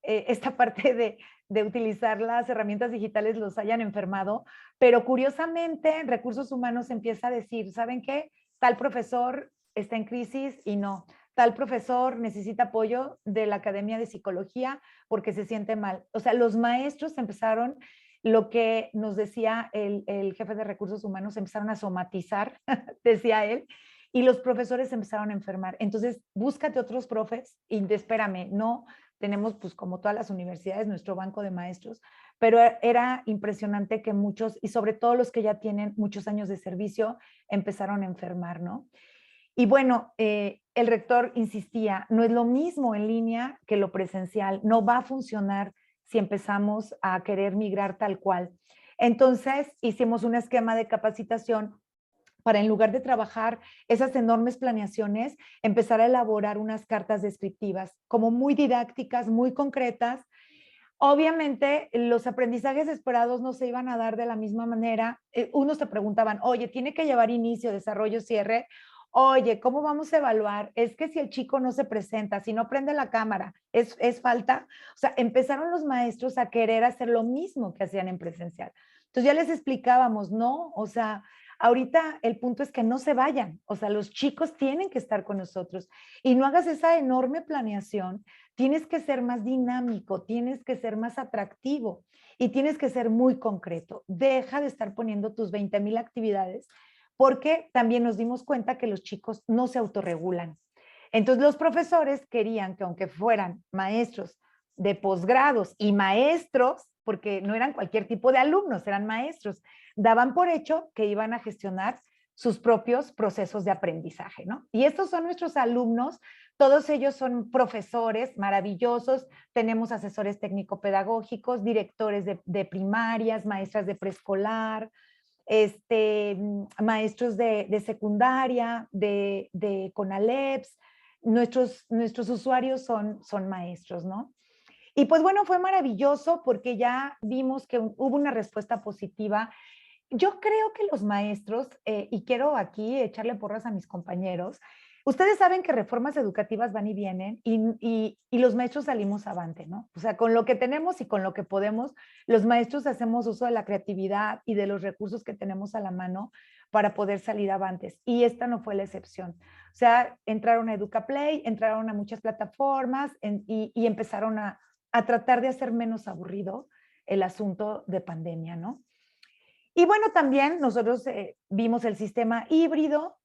esta parte de utilizar las herramientas digitales los hayan enfermado, pero curiosamente en recursos humanos empieza a decir, ¿saben qué? Tal profesor está en crisis y no. Tal profesor necesita apoyo de la Academia de Psicología porque se siente mal. O sea, los maestros empezaron lo que nos decía el jefe de recursos humanos, empezaron a somatizar, decía él, y los profesores empezaron a enfermar. Entonces, búscate otros profes y espérame, no, tenemos pues como todas las universidades nuestro banco de maestros, pero era impresionante que muchos, y sobre todo los que ya tienen muchos años de servicio, empezaron a enfermar, ¿no? Y bueno, el rector insistía, no es lo mismo en línea que lo presencial, no va a funcionar si empezamos a querer migrar tal cual. Entonces hicimos un esquema de capacitación para, en lugar de trabajar esas enormes planeaciones, empezar a elaborar unas cartas descriptivas, como muy didácticas, muy concretas. Obviamente, los aprendizajes esperados no se iban a dar de la misma manera. Unos te preguntaban, oye, ¿tiene que llevar inicio, desarrollo, cierre? Oye, ¿cómo vamos a evaluar? Es que si el chico no se presenta, si no prende la cámara, ¿es falta? O sea, empezaron los maestros a querer hacer lo mismo que hacían en presencial. Entonces ya les explicábamos, no, o sea, ahorita el punto es que no se vayan, o sea, los chicos tienen que estar con nosotros y no hagas esa enorme planeación. Tienes que ser más dinámico, tienes que ser más atractivo y tienes que ser muy concreto. Deja de estar poniendo tus 20,000 actividades, porque también nos dimos cuenta que los chicos no se autorregulan. Entonces los profesores querían que, aunque fueran maestros de posgrados y maestros, porque no eran cualquier tipo de alumnos, eran maestros, daban por hecho que iban a gestionar sus propios procesos de aprendizaje, ¿no? Y estos son nuestros alumnos. Todos ellos son profesores maravillosos, tenemos asesores técnico-pedagógicos, directores de primarias, maestras de preescolar, maestros de secundaria, de CONALEPS. Nuestros usuarios son maestros, ¿no? Y pues bueno, fue maravilloso porque ya vimos que hubo una respuesta positiva. Yo creo que los maestros, y quiero aquí echarle porras a mis compañeros, ustedes saben que reformas educativas van y vienen y los maestros salimos avante, ¿no? O sea, con lo que tenemos y con lo que podemos, los maestros hacemos uso de la creatividad y de los recursos que tenemos a la mano para poder salir avantes. Y esta no fue la excepción. O sea, entraron a EducaPlay, entraron a muchas plataformas y empezaron a tratar de hacer menos aburrido el asunto de pandemia, ¿no? Y bueno, también nosotros vimos el sistema híbrido.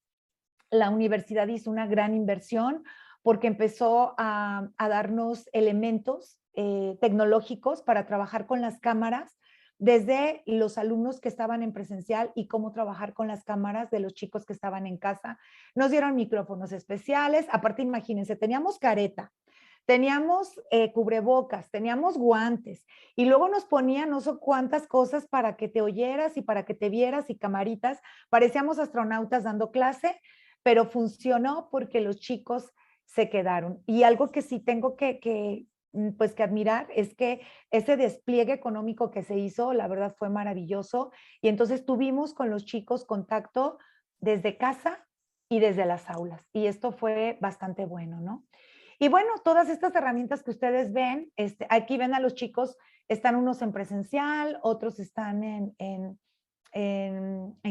La universidad hizo una gran inversión porque empezó a darnos elementos tecnológicos para trabajar con las cámaras, desde los alumnos que estaban en presencial y cómo trabajar con las cámaras de los chicos que estaban en casa. Nos dieron micrófonos especiales. Aparte, imagínense, teníamos careta, teníamos cubrebocas, teníamos guantes y luego nos ponían no sé cuántas cosas para que te oyeras y para que te vieras y camaritas. Parecíamos astronautas dando clase, pero funcionó porque los chicos se quedaron. Y algo que sí tengo pues que admirar es que ese despliegue económico que se hizo, la verdad fue maravilloso. Y entonces tuvimos con los chicos contacto desde casa y desde las aulas. Y esto fue bastante bueno, ¿no? Y bueno, todas estas herramientas que ustedes ven, aquí ven a los chicos, están unos en presencial, otros están en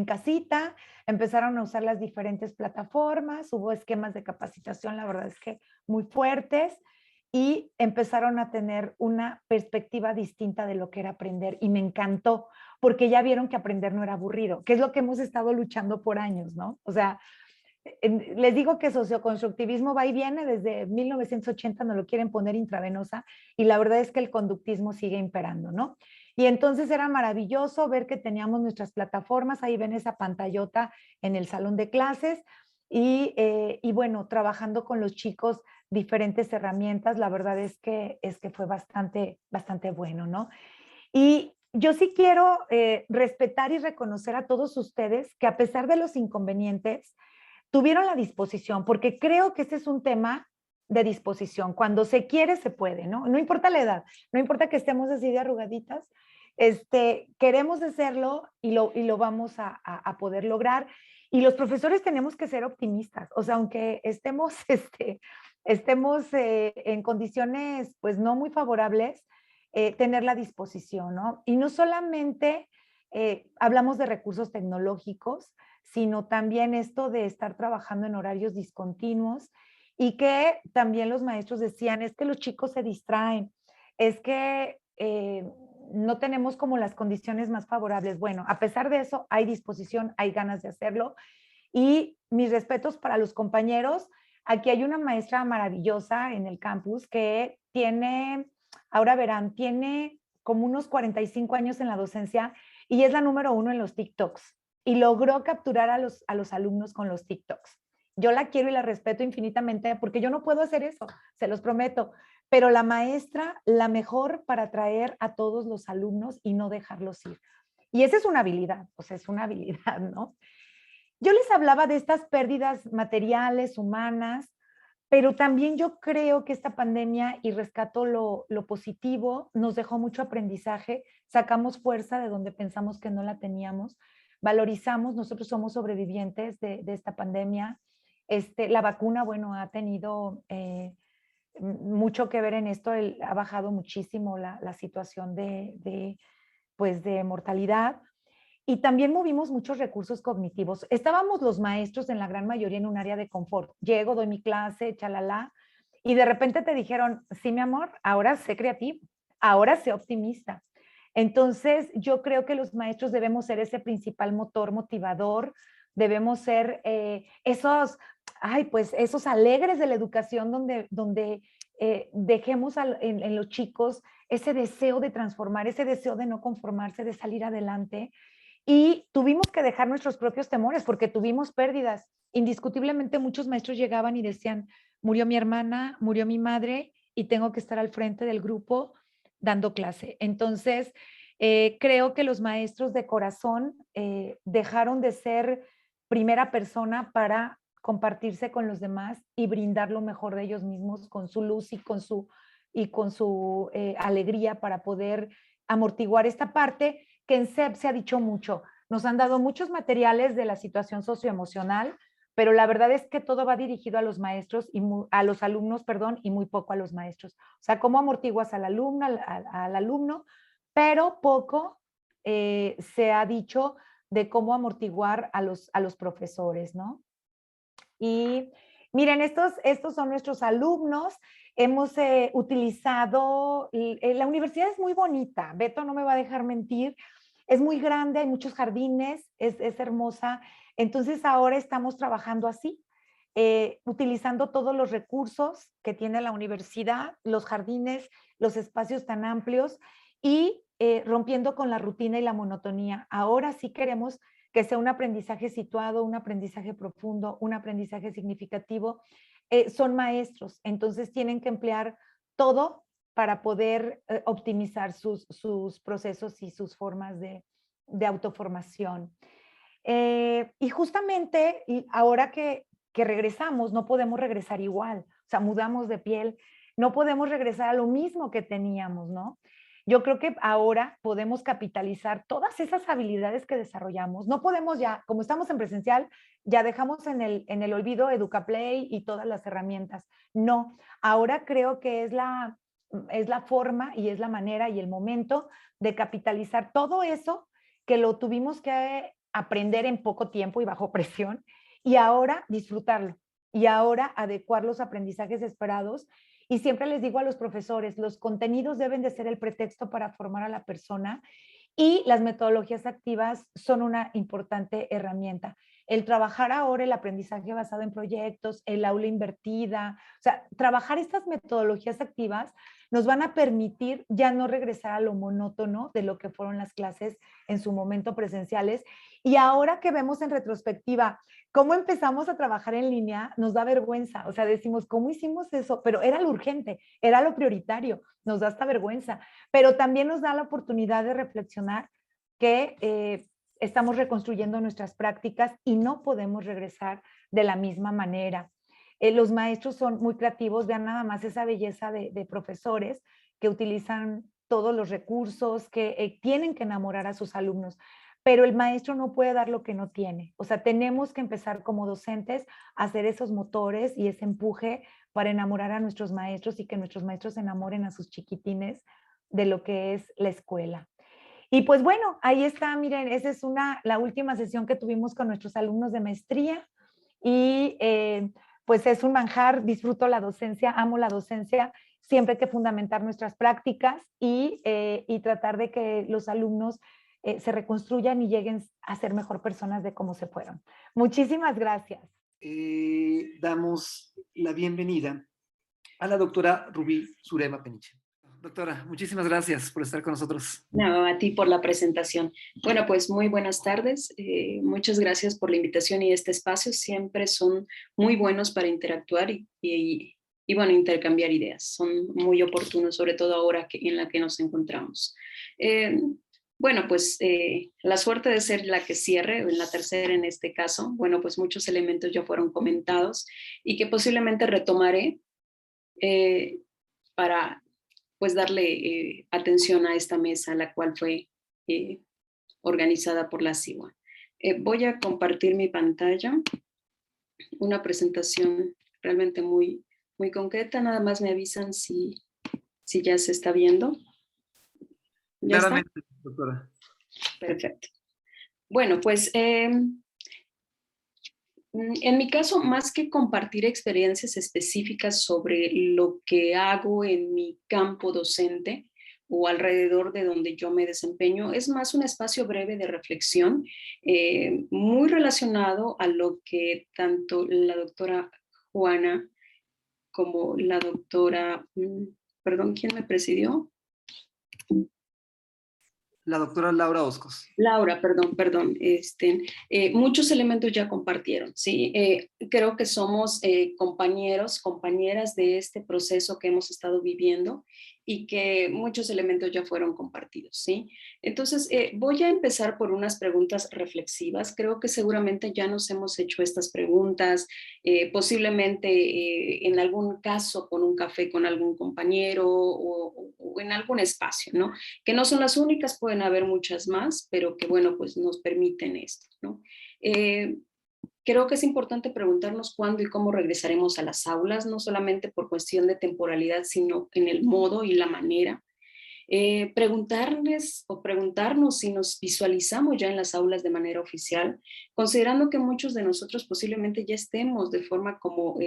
casita, empezaron a usar las diferentes plataformas, hubo esquemas de capacitación, la verdad es que muy fuertes, y empezaron a tener una perspectiva distinta de lo que era aprender. Y me encantó, porque ya vieron que aprender no era aburrido, que es lo que hemos estado luchando por años, ¿no? O sea, les digo que socioconstructivismo va y viene, desde 1980 nos lo quieren poner intravenosa y la verdad es que el conductismo sigue imperando, ¿no? Y entonces era maravilloso ver que teníamos nuestras plataformas, ahí ven esa pantallota en el salón de clases y bueno, trabajando con los chicos diferentes herramientas, la verdad es que fue bastante bueno, ¿no? Y yo sí quiero respetar y reconocer a todos ustedes que, a pesar de los inconvenientes, tuvieron la disposición, porque creo que ese es un tema de disposición. Cuando se quiere, se puede, ¿no? No importa la edad, no importa que estemos así de arrugaditas, queremos hacerlo y lo vamos a poder lograr. Y los profesores tenemos que ser optimistas, o sea, aunque estemos en condiciones pues no muy favorables, tener la disposición, ¿no? Y no solamente hablamos de recursos tecnológicos, sino también esto de estar trabajando en horarios discontinuos y que también los maestros decían, es que los chicos se distraen, es que no tenemos como las condiciones más favorables. Bueno, a pesar de eso, hay disposición, hay ganas de hacerlo y mis respetos para los compañeros. Aquí hay una maestra maravillosa en el campus que tiene, ahora verán, tiene como unos 45 años en la docencia y es la número 1 en los TikToks y logró capturar a los alumnos con los TikToks. Yo la quiero y la respeto infinitamente porque yo no puedo hacer eso, se los prometo. Pero la maestra, la mejor para atraer a todos los alumnos y no dejarlos ir. Y esa es una habilidad, o sea, es una habilidad, ¿no? Yo les hablaba de estas pérdidas materiales, humanas, pero también yo creo que esta pandemia, y rescato lo positivo, nos dejó mucho aprendizaje, sacamos fuerza de donde pensamos que no la teníamos, valorizamos, nosotros somos sobrevivientes de esta pandemia. La vacuna, bueno, ha tenido mucho que ver en esto, ha bajado muchísimo la situación pues de mortalidad. Y también movimos muchos recursos cognitivos. Estábamos los maestros en la gran mayoría en un área de confort. Llego, doy mi clase, chalala, y de repente te dijeron, sí, mi amor, ahora sé creativo, ahora sé optimista. Entonces, yo creo que los maestros debemos ser ese principal motor motivador, debemos ser esos alegres de la educación donde dejemos en los chicos ese deseo de transformar, ese deseo de no conformarse, de salir adelante. Y tuvimos que dejar nuestros propios temores porque tuvimos pérdidas. Indiscutiblemente muchos maestros llegaban y decían, murió mi hermana, murió mi madre y tengo que estar al frente del grupo dando clase. Entonces, creo que los maestros de corazón dejaron de ser primera persona para compartirse con los demás y brindar lo mejor de ellos mismos con su luz y con su alegría para poder amortiguar esta parte que en CEP se ha dicho mucho. Nos han dado muchos materiales de la situación socioemocional, pero la verdad es que todo va dirigido a los maestros y a los alumnos, perdón, y muy poco a los maestros. O sea, cómo amortiguas al alumno, al alumno, pero poco se ha dicho de cómo amortiguar a los profesores, ¿no? Y miren, estos son nuestros alumnos. Hemos utilizado, la universidad es muy bonita, Beto no me va a dejar mentir, es muy grande, hay muchos jardines, es hermosa. Entonces ahora estamos trabajando así, utilizando todos los recursos que tiene la universidad, los jardines, los espacios tan amplios y rompiendo con la rutina y la monotonía. Ahora sí queremos que sea un aprendizaje situado, un aprendizaje profundo, un aprendizaje significativo. Son maestros, entonces tienen que emplear todo para poder optimizar sus procesos y sus formas de autoformación. Y justamente ahora que regresamos, no podemos regresar igual, o sea, mudamos de piel, no podemos regresar a lo mismo que teníamos, ¿no? Yo creo que ahora podemos capitalizar todas esas habilidades que desarrollamos. No podemos ya, como estamos en presencial, ya dejamos en el olvido EducaPlay y todas las herramientas. No, ahora creo que es la forma y es la manera y el momento de capitalizar todo eso que lo tuvimos que aprender en poco tiempo y bajo presión y ahora disfrutarlo y ahora adecuar los aprendizajes esperados. Y siempre les digo a los profesores, los contenidos deben de ser el pretexto para formar a la persona y las metodologías activas son una importante herramienta. El trabajar ahora el aprendizaje basado en proyectos, el aula invertida, o sea, trabajar estas metodologías activas nos van a permitir ya no regresar a lo monótono de lo que fueron las clases en su momento presenciales. Y ahora que vemos en retrospectiva cómo empezamos a trabajar en línea, nos da vergüenza. O sea, decimos, ¿cómo hicimos eso? Pero era lo urgente, era lo prioritario, nos da hasta vergüenza. Pero también nos da la oportunidad de reflexionar que estamos reconstruyendo nuestras prácticas y no podemos regresar de la misma manera. Los maestros son muy creativos, vean nada más esa belleza de profesores que utilizan todos los recursos, que tienen que enamorar a sus alumnos, pero el maestro no puede dar lo que no tiene. O sea, tenemos que empezar como docentes a hacer esos motores y ese empuje para enamorar a nuestros maestros y que nuestros maestros enamoren a sus chiquitines de lo que es la escuela. Y pues bueno, ahí está, miren, esa es la última sesión que tuvimos con nuestros alumnos de maestría y pues es un manjar, disfruto la docencia, amo la docencia, siempre hay que fundamentar nuestras prácticas y tratar de que los alumnos se reconstruyan y lleguen a ser mejor personas de cómo se fueron. Muchísimas gracias. Damos la bienvenida a la doctora Rubí Surema Peniche. Doctora, muchísimas gracias por estar con nosotros. No, a ti por la presentación. Bueno, pues muy buenas tardes. Muchas gracias por la invitación y este espacio. Siempre son muy buenos para interactuar y bueno, intercambiar ideas. Son muy oportunos, sobre todo ahora en la que nos encontramos. Bueno, pues la suerte de ser la que cierre, en la tercera en este caso, bueno, pues muchos elementos ya fueron comentados y que posiblemente retomaré para pues darle atención a esta mesa, la cual fue organizada por la CIWA. Voy a compartir mi pantalla, una presentación realmente muy, muy concreta, nada más me avisan si ya se está viendo. ¿Ya Claramente, está? doctora. Perfecto. Bueno, pues en mi caso, más que compartir experiencias específicas sobre lo que hago en mi campo docente o alrededor de donde yo me desempeño, es más un espacio breve de reflexión, muy relacionado a lo que tanto la doctora Juana como la doctora, perdón, ¿quién me presidió? La doctora Laura Oscos. Laura, perdón, muchos elementos ya compartieron, ¿sí? Creo que somos compañeros, compañeras de este proceso que hemos estado viviendo y que muchos elementos ya fueron compartidos, ¿sí? Entonces, voy a empezar por unas preguntas reflexivas. Creo que seguramente ya nos hemos hecho estas preguntas, posiblemente en algún caso con un café con algún compañero o en algún espacio, ¿no? Que no son las únicas, pueden haber muchas más, pero que bueno, pues nos permiten esto, ¿no? Creo que es importante preguntarnos cuándo y cómo regresaremos a las aulas, no solamente por cuestión de temporalidad, sino en el modo y la manera. Preguntarles o preguntarnos si nos visualizamos ya en las aulas de manera oficial, considerando que muchos de nosotros posiblemente ya estemos de forma como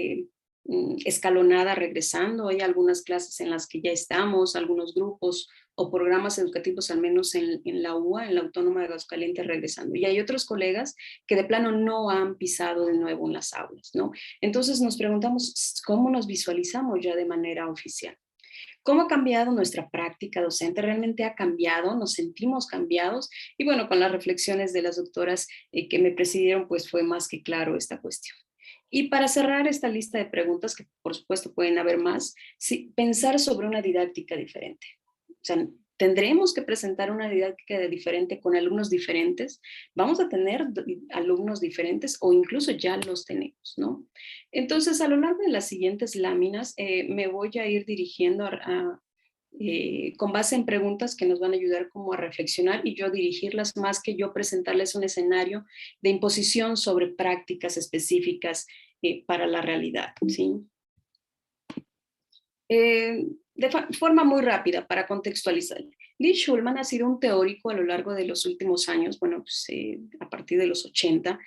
escalonada regresando. Hay algunas clases en las que ya estamos, algunos grupos o programas educativos, al menos en la UA, en la Autónoma de Aguascalientes, regresando. Y hay otros colegas que de plano no han pisado de nuevo en las aulas, ¿no? Entonces nos preguntamos cómo nos visualizamos ya de manera oficial. ¿Cómo ha cambiado nuestra práctica docente? ¿Realmente ha cambiado? ¿Nos sentimos cambiados? Y bueno, con las reflexiones de las doctoras que me presidieron, pues fue más que claro esta cuestión. Y para cerrar esta lista de preguntas, que por supuesto pueden haber más, sí, pensar sobre una didáctica diferente. O sea, tendremos que presentar una didáctica diferente con alumnos diferentes, vamos a tener alumnos diferentes o incluso ya los tenemos, ¿no? Entonces, a lo largo de las siguientes láminas, me voy a ir dirigiendo con base en preguntas que nos van a ayudar como a reflexionar y yo dirigirlas más que yo presentarles un escenario de imposición sobre prácticas específicas para la realidad, ¿sí? De forma muy rápida para contextualizar. Lee Shulman ha sido un teórico a lo largo de los últimos años, bueno, pues, a partir de los 80,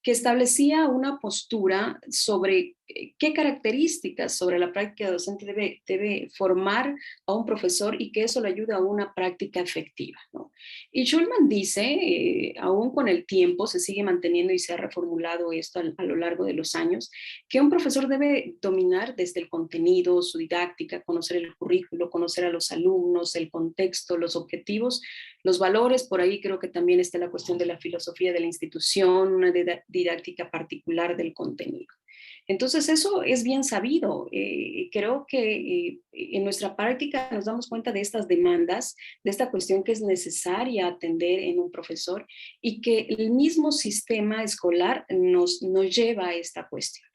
que establecía una postura sobre qué características sobre la práctica docente debe formar a un profesor y que eso le ayude a una práctica efectiva, ¿no? Y Shulman dice, aún con el tiempo se sigue manteniendo y se ha reformulado esto a lo largo de los años, que un profesor debe dominar desde el contenido, su didáctica, conocer el currículo, conocer a los alumnos, el contexto, los objetivos, los valores. Por ahí creo que también está la cuestión de la filosofía de la institución, una didáctica particular del contenido. Entonces eso es bien sabido. Creo que en nuestra práctica nos damos cuenta de estas demandas, de esta cuestión que es necesaria atender en un profesor y que el mismo sistema escolar nos lleva a esta cuestión.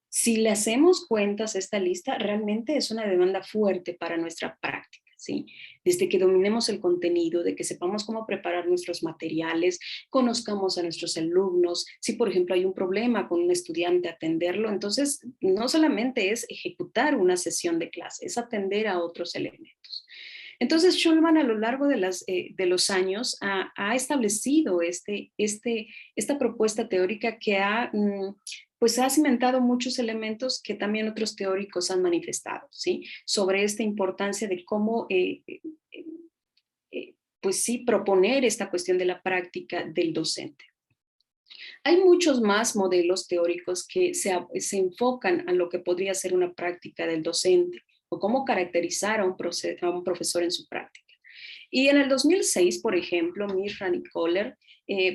Si le hacemos cuentas a esta lista, realmente es una demanda fuerte para nuestra práctica, ¿sí? Desde que dominemos el contenido, de que sepamos cómo preparar nuestros materiales, conozcamos a nuestros alumnos, si por ejemplo hay un problema con un estudiante, atenderlo. Entonces, no solamente es ejecutar una sesión de clase, es atender a otros elementos. Entonces, Shulman a lo largo de los años ha establecido esta propuesta teórica que pues ha cimentado muchos elementos que también otros teóricos han manifestado, ¿sí? Sobre esta importancia de cómo, pues sí, proponer esta cuestión de la práctica del docente. Hay muchos más modelos teóricos que se enfocan a lo que podría ser una práctica del docente, o cómo caracterizar a un profesor en su práctica. Y en el 2006, por ejemplo, Mishra y Kohler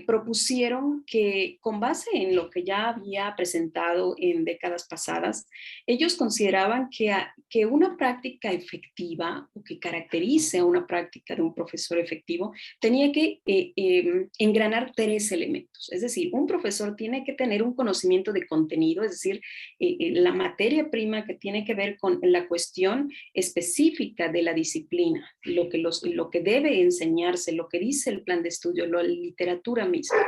propusieron que, con base en lo que ya había presentado en décadas pasadas, ellos consideraban que una práctica efectiva, o que caracterice a una práctica de un profesor efectivo, tenía que engranar 3 elementos. Es decir, un profesor tiene que tener un conocimiento de contenido, es decir, la materia prima que tiene que ver con la cuestión específica de la disciplina, lo que debe enseñarse, lo que dice el plan de estudio, la literatura misma.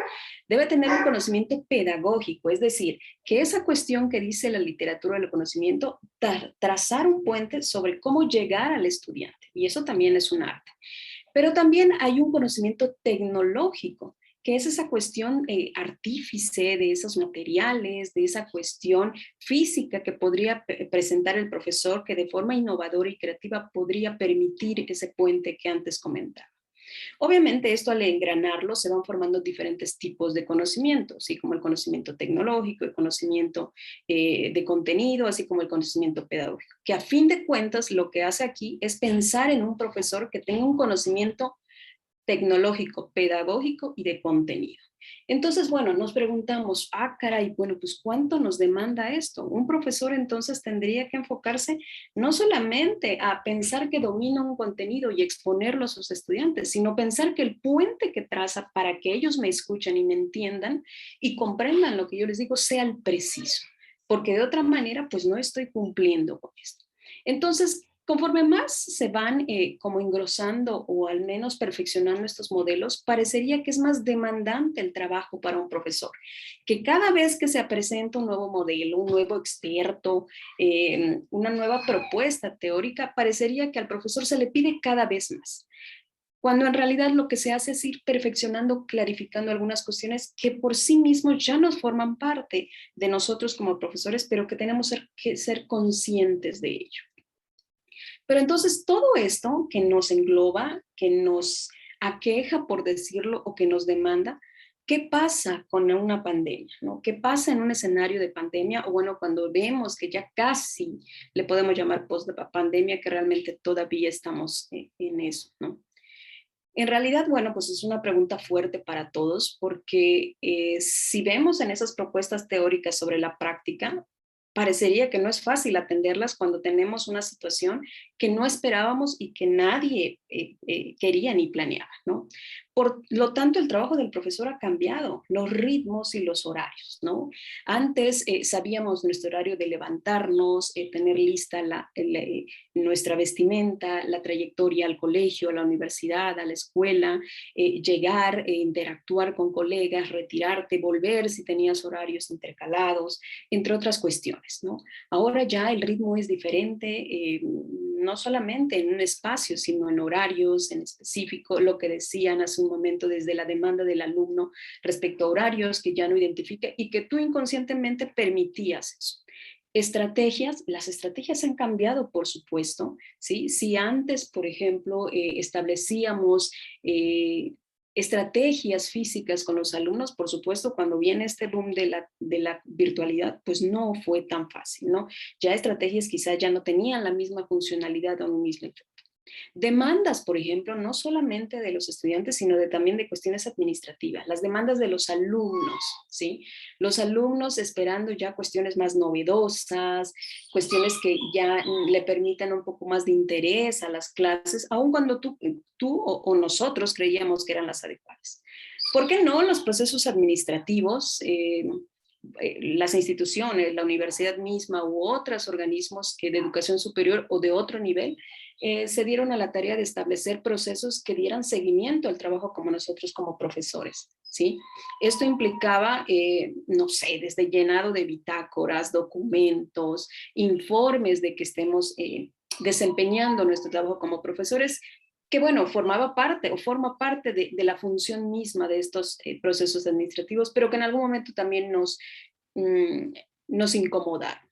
Debe tener un conocimiento pedagógico, es decir, que esa cuestión que dice la literatura del conocimiento, trazar un puente sobre cómo llegar al estudiante, y eso también es un arte. Pero también hay un conocimiento tecnológico, que es esa cuestión artífice de esos materiales, de esa cuestión física que podría presentar el profesor, que de forma innovadora y creativa podría permitir ese puente que antes comentaba. Obviamente esto, al engranarlo, se van formando diferentes tipos de conocimiento, así como el conocimiento tecnológico, el conocimiento de contenido, así como el conocimiento pedagógico, que a fin de cuentas lo que hace aquí es pensar en un profesor que tenga un conocimiento tecnológico, pedagógico y de contenido. Entonces, bueno, nos preguntamos, caray, bueno, pues ¿cuánto nos demanda esto? Un profesor entonces tendría que enfocarse no solamente a pensar que domina un contenido y exponerlo a sus estudiantes, sino pensar que el puente que traza para que ellos me escuchen y me entiendan y comprendan lo que yo les digo sea el preciso, porque de otra manera, pues no estoy cumpliendo con esto. Entonces, conforme más se van como engrosando o al menos perfeccionando estos modelos, parecería que es más demandante el trabajo para un profesor, que cada vez que se presenta un nuevo modelo, un nuevo experto, una nueva propuesta teórica, parecería que al profesor se le pide cada vez más, cuando en realidad lo que se hace es ir perfeccionando, clarificando algunas cuestiones que por sí mismos ya nos forman parte de nosotros como profesores, pero que tenemos que ser conscientes de ello. Pero entonces todo esto que nos engloba, que nos aqueja, por decirlo, o que nos demanda, ¿qué pasa con una pandemia? ¿No? ¿Qué pasa en un escenario de pandemia? O bueno, cuando vemos que ya casi le podemos llamar post-pandemia, que realmente todavía estamos en eso, ¿no? En realidad, bueno, pues es una pregunta fuerte para todos, porque si vemos en esas propuestas teóricas sobre la práctica, parecería que no es fácil atenderlas cuando tenemos una situación que no esperábamos y que nadie quería ni planeaba, ¿no? Por lo tanto, el trabajo del profesor ha cambiado, los ritmos y los horarios, ¿no? Antes sabíamos nuestro horario de levantarnos, tener lista nuestra vestimenta, la trayectoria al colegio, a la universidad, a la escuela, llegar, interactuar con colegas, retirarte, volver si tenías horarios intercalados, entre otras cuestiones, ¿no? Ahora ya el ritmo es diferente, no solamente en un espacio, sino en horarios en específico, lo que decían hace un momento desde la demanda del alumno respecto a horarios que ya no identifica y que tú inconscientemente permitías eso. Estrategias, las estrategias han cambiado, por supuesto, ¿sí? Si antes, por ejemplo, establecíamos estrategias físicas con los alumnos, por supuesto, cuando viene este boom de la virtualidad, pues no fue tan fácil, ¿no? Ya estrategias quizás ya no tenían la misma funcionalidad o un mismo efecto. Demandas, por ejemplo, no solamente de los estudiantes, sino también de cuestiones administrativas, las demandas de los alumnos, ¿sí? Los alumnos esperando ya cuestiones más novedosas, cuestiones que ya le permitan un poco más de interés a las clases, aun cuando tú o nosotros creíamos que eran las adecuadas. ¿Por qué no los procesos administrativos? Las instituciones, la universidad misma u otros organismos de educación superior o de otro nivel, se dieron a la tarea de establecer procesos que dieran seguimiento al trabajo como nosotros como profesores, ¿sí? Esto implicaba, no sé, desde llenado de bitácoras, documentos, informes de que estemos desempeñando nuestro trabajo como profesores, que bueno, forma parte de la función misma de estos procesos administrativos, pero que en algún momento también nos incomodaron.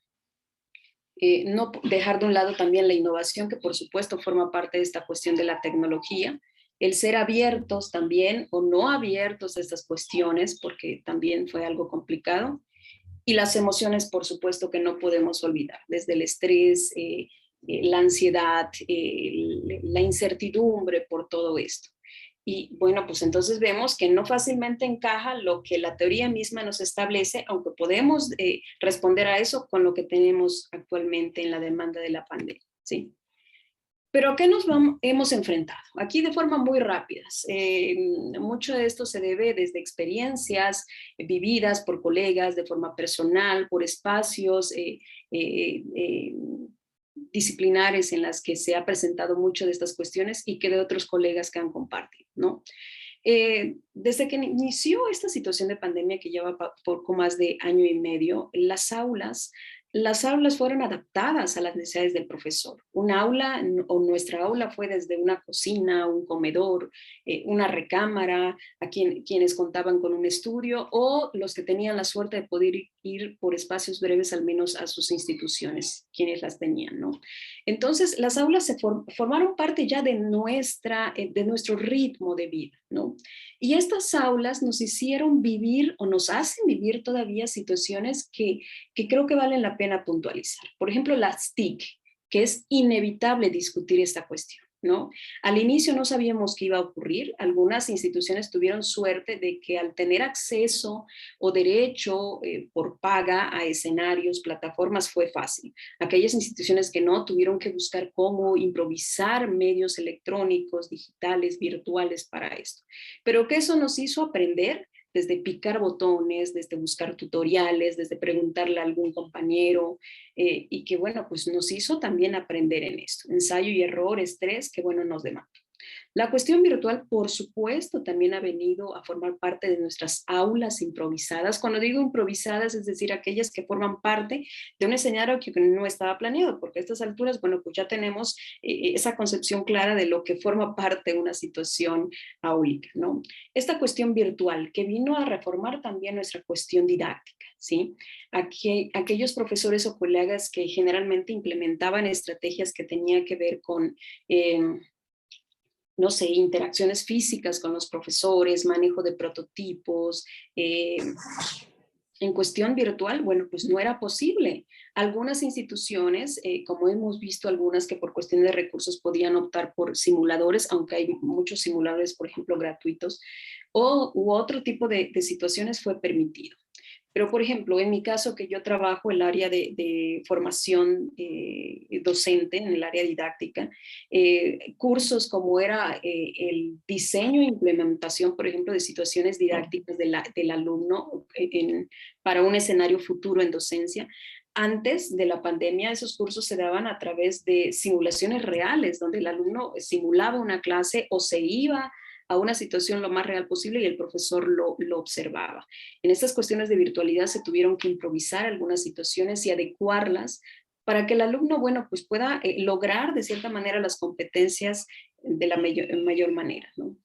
No dejar de un lado también la innovación, que por supuesto forma parte de esta cuestión de la tecnología, el ser abiertos también o no abiertos a estas cuestiones, porque también fue algo complicado, y las emociones, por supuesto, que no podemos olvidar, desde el estrés, la ansiedad, la incertidumbre por todo esto. Y bueno, pues entonces vemos que no fácilmente encaja lo que la teoría misma nos establece, aunque podemos responder a eso con lo que tenemos actualmente en la demanda de la pandemia, ¿sí? Pero ¿a qué hemos enfrentado? Aquí de forma muy rápida. Mucho de esto se debe desde experiencias vividas por colegas de forma personal, por espacios disciplinares en las que se ha presentado mucho de estas cuestiones y que de otros colegas que han compartido, ¿no? Desde que inició esta situación de pandemia que lleva poco más de año y medio, las aulas fueron adaptadas a las necesidades del profesor. Un aula o nuestra aula fue desde una cocina, un comedor, una recámara, quienes contaban con un estudio o los que tenían la suerte de poder ir por espacios breves al menos a sus instituciones, quienes las tenían, ¿no? Entonces, las aulas se formaron parte ya de nuestro ritmo de vida, ¿no? Y estas aulas nos hicieron vivir o nos hacen vivir todavía situaciones que creo que valen la pena puntualizar. Por ejemplo, las TIC, que es inevitable discutir esta cuestión, ¿no? Al inicio no sabíamos qué iba a ocurrir. Algunas instituciones tuvieron suerte de que al tener acceso o derecho por paga a escenarios, plataformas, fue fácil. Aquellas instituciones que no tuvieron que buscar cómo improvisar medios electrónicos, digitales, virtuales para esto. Pero que eso nos hizo aprender desde picar botones, desde buscar tutoriales, desde preguntarle a algún compañero, y que bueno, pues nos hizo también aprender en esto. Ensayo y error, estrés, que bueno, nos demanda. La cuestión virtual, por supuesto, también ha venido a formar parte de nuestras aulas improvisadas. Cuando digo improvisadas, es decir, aquellas que forman parte de un escenario que no estaba planeado, porque a estas alturas, bueno, pues ya tenemos esa concepción clara de lo que forma parte de una situación áulica, ¿no? Esta cuestión virtual que vino a reformar también nuestra cuestión didáctica, ¿sí? Aquellos profesores o colegas que generalmente implementaban estrategias que tenían que ver con no sé, interacciones físicas con los profesores, manejo de prototipos, en cuestión virtual, bueno, pues no era posible. Algunas instituciones, como hemos visto algunas que por cuestión de recursos podían optar por simuladores, aunque hay muchos simuladores, por ejemplo, gratuitos, u otro tipo de situaciones fue permitido. Pero, por ejemplo, en mi caso, que yo trabajo en el área de formación docente, en el área didáctica, cursos como era el diseño e implementación, por ejemplo, de situaciones didácticas del alumno para un escenario futuro en docencia. Antes de la pandemia, esos cursos se daban a través de simulaciones reales, donde el alumno simulaba una clase o se iba a una situación lo más real posible y el profesor lo observaba. En estas cuestiones de virtualidad se tuvieron que improvisar algunas situaciones y adecuarlas para que el alumno, bueno, pues pueda lograr de cierta manera las competencias de la mayor manera, ¿no?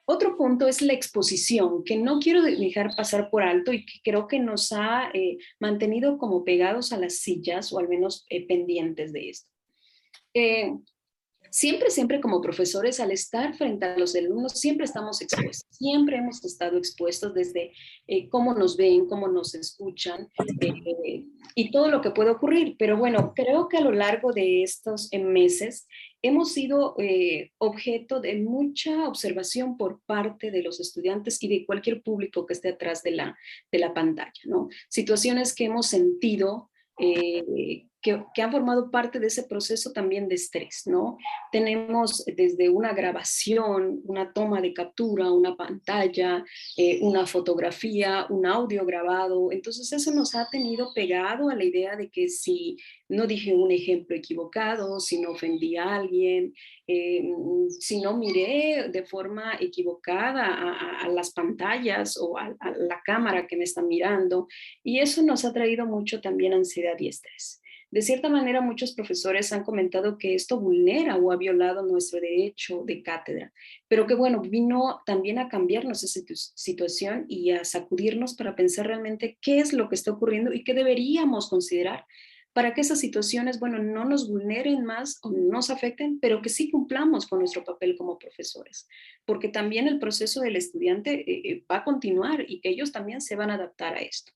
Otro punto es la exposición, que no quiero dejar pasar por alto y que creo que nos ha mantenido como pegados a las sillas o al menos pendientes de esto. Siempre como profesores, al estar frente a los alumnos, siempre estamos expuestos, siempre hemos estado expuestos desde cómo nos ven, cómo nos escuchan y todo lo que puede ocurrir. Pero bueno, creo que a lo largo de estos meses hemos sido objeto de mucha observación por parte de los estudiantes y de cualquier público que esté atrás de la pantalla, ¿no? Situaciones que hemos sentido que han formado parte de ese proceso también de estrés, ¿no? Tenemos desde una grabación, una toma de captura, una pantalla, una fotografía, un audio grabado. Entonces eso nos ha tenido pegado a la idea de que si no dije un ejemplo equivocado, si no ofendí a alguien, si no miré de forma equivocada a las pantallas o a la cámara que me está mirando. Y eso nos ha traído mucho también ansiedad y estrés. De cierta manera, muchos profesores han comentado que esto vulnera o ha violado nuestro derecho de cátedra, pero que bueno, vino también a cambiarnos esa situación y a sacudirnos para pensar realmente qué es lo que está ocurriendo y qué deberíamos considerar para que esas situaciones, bueno, no nos vulneren más o no nos afecten, pero que sí cumplamos con nuestro papel como profesores, porque también el proceso del estudiante va a continuar y que ellos también se van a adaptar a esto.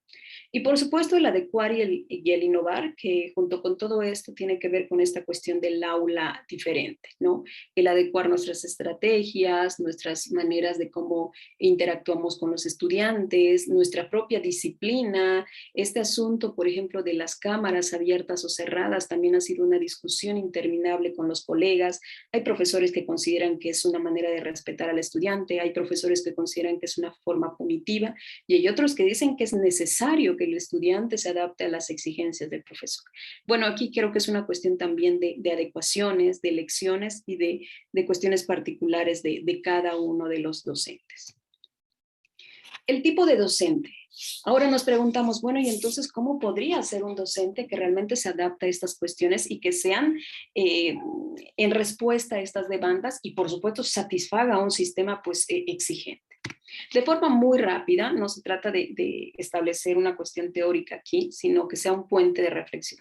Y por supuesto el adecuar y el innovar, que junto con todo esto tiene que ver con esta cuestión del aula diferente, ¿no? El adecuar nuestras estrategias, nuestras maneras de cómo interactuamos con los estudiantes, nuestra propia disciplina. Este asunto, por ejemplo, de las cámaras abiertas o cerradas, también ha sido una discusión interminable con los colegas. Hay profesores que consideran que es una manera de respetar al estudiante, hay profesores que consideran que es una forma punitiva, y hay otros que dicen que es necesario que el estudiante se adapte a las exigencias del profesor. Bueno, aquí creo que es una cuestión también de adecuaciones, de lecciones y de cuestiones particulares de cada uno de los docentes. El tipo de docente. Ahora nos preguntamos, bueno, y entonces, ¿cómo podría ser un docente que realmente se adapta a estas cuestiones y que sean en respuesta a estas demandas y, por supuesto, satisfaga un sistema pues exigente? De forma muy rápida, no se trata de establecer una cuestión teórica aquí, sino que sea un puente de reflexión.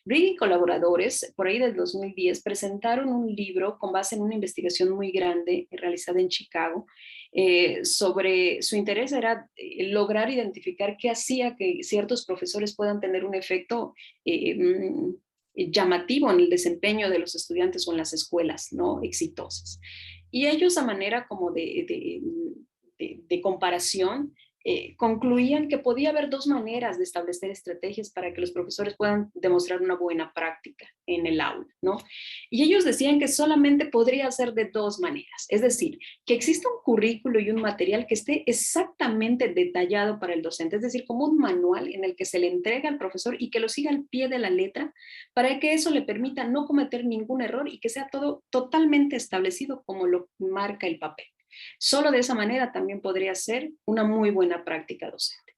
Brigg y colaboradores, por ahí del 2010, presentaron un libro con base en una investigación muy grande realizada en Chicago. Sobre su interés era lograr identificar qué hacía que ciertos profesores puedan tener un efecto llamativo en el desempeño de los estudiantes o en las escuelas, ¿no? Exitosas. Y ellos, a manera como de comparación, concluían que podía haber dos maneras de establecer estrategias para que los profesores puedan demostrar una buena práctica en el aula, ¿no? Y ellos decían que solamente podría ser de dos maneras, es decir, que exista un currículo y un material que esté exactamente detallado para el docente, es decir, como un manual en el que se le entrega al profesor y que lo siga al pie de la letra para que eso le permita no cometer ningún error y que sea todo totalmente establecido como lo marca el papel. Solo de esa manera también podría ser una muy buena práctica docente.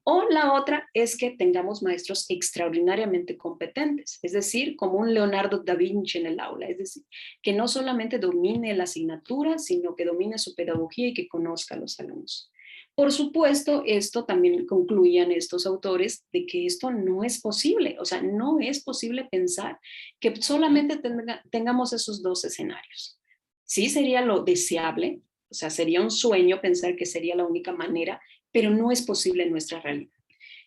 O la otra es que tengamos maestros extraordinariamente competentes, es decir, como un Leonardo da Vinci en el aula, es decir, que no solamente domine la asignatura, sino que domine su pedagogía y que conozca a los alumnos. Por supuesto, esto también concluían estos autores de que esto no es posible, o sea, no es posible pensar que solamente tengamos esos dos escenarios. Sí sería lo deseable, o sea, sería un sueño pensar que sería la única manera, pero no es posible en nuestra realidad.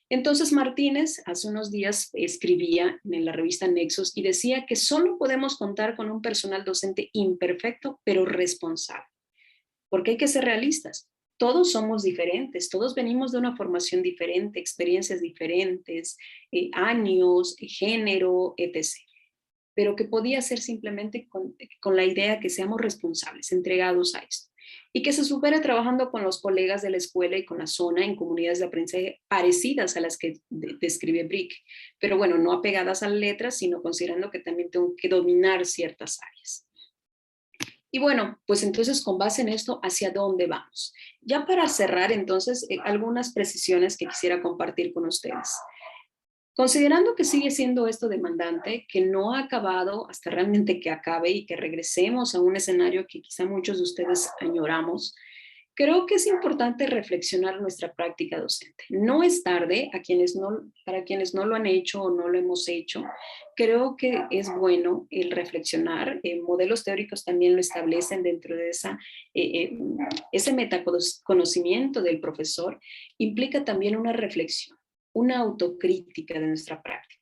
Entonces Martínez hace unos días escribía en la revista Nexos y decía que solo podemos contar con un personal docente imperfecto, pero responsable. Porque hay que ser realistas. Todos somos diferentes, todos venimos de una formación diferente, experiencias diferentes, años, género, etc. Pero que podía ser simplemente con la idea que seamos responsables, entregados a esto. Y que se supere trabajando con los colegas de la escuela y con la zona en comunidades de aprendizaje parecidas a las que describe Brigg, pero bueno, no apegadas a las letras, sino considerando que también tengo que dominar ciertas áreas. Y bueno, pues entonces con base en esto, ¿hacia dónde vamos? Ya para cerrar, entonces, algunas precisiones que quisiera compartir con ustedes. Considerando que sigue siendo esto demandante, que no ha acabado hasta realmente que acabe y que regresemos a un escenario que quizá muchos de ustedes añoramos, creo que es importante reflexionar nuestra práctica docente. No es tarde para quienes no lo han hecho o no lo hemos hecho. Creo que es bueno el reflexionar. Modelos teóricos también lo establecen dentro de ese metaconocimiento del profesor. Implica también una reflexión, una autocrítica de nuestra práctica.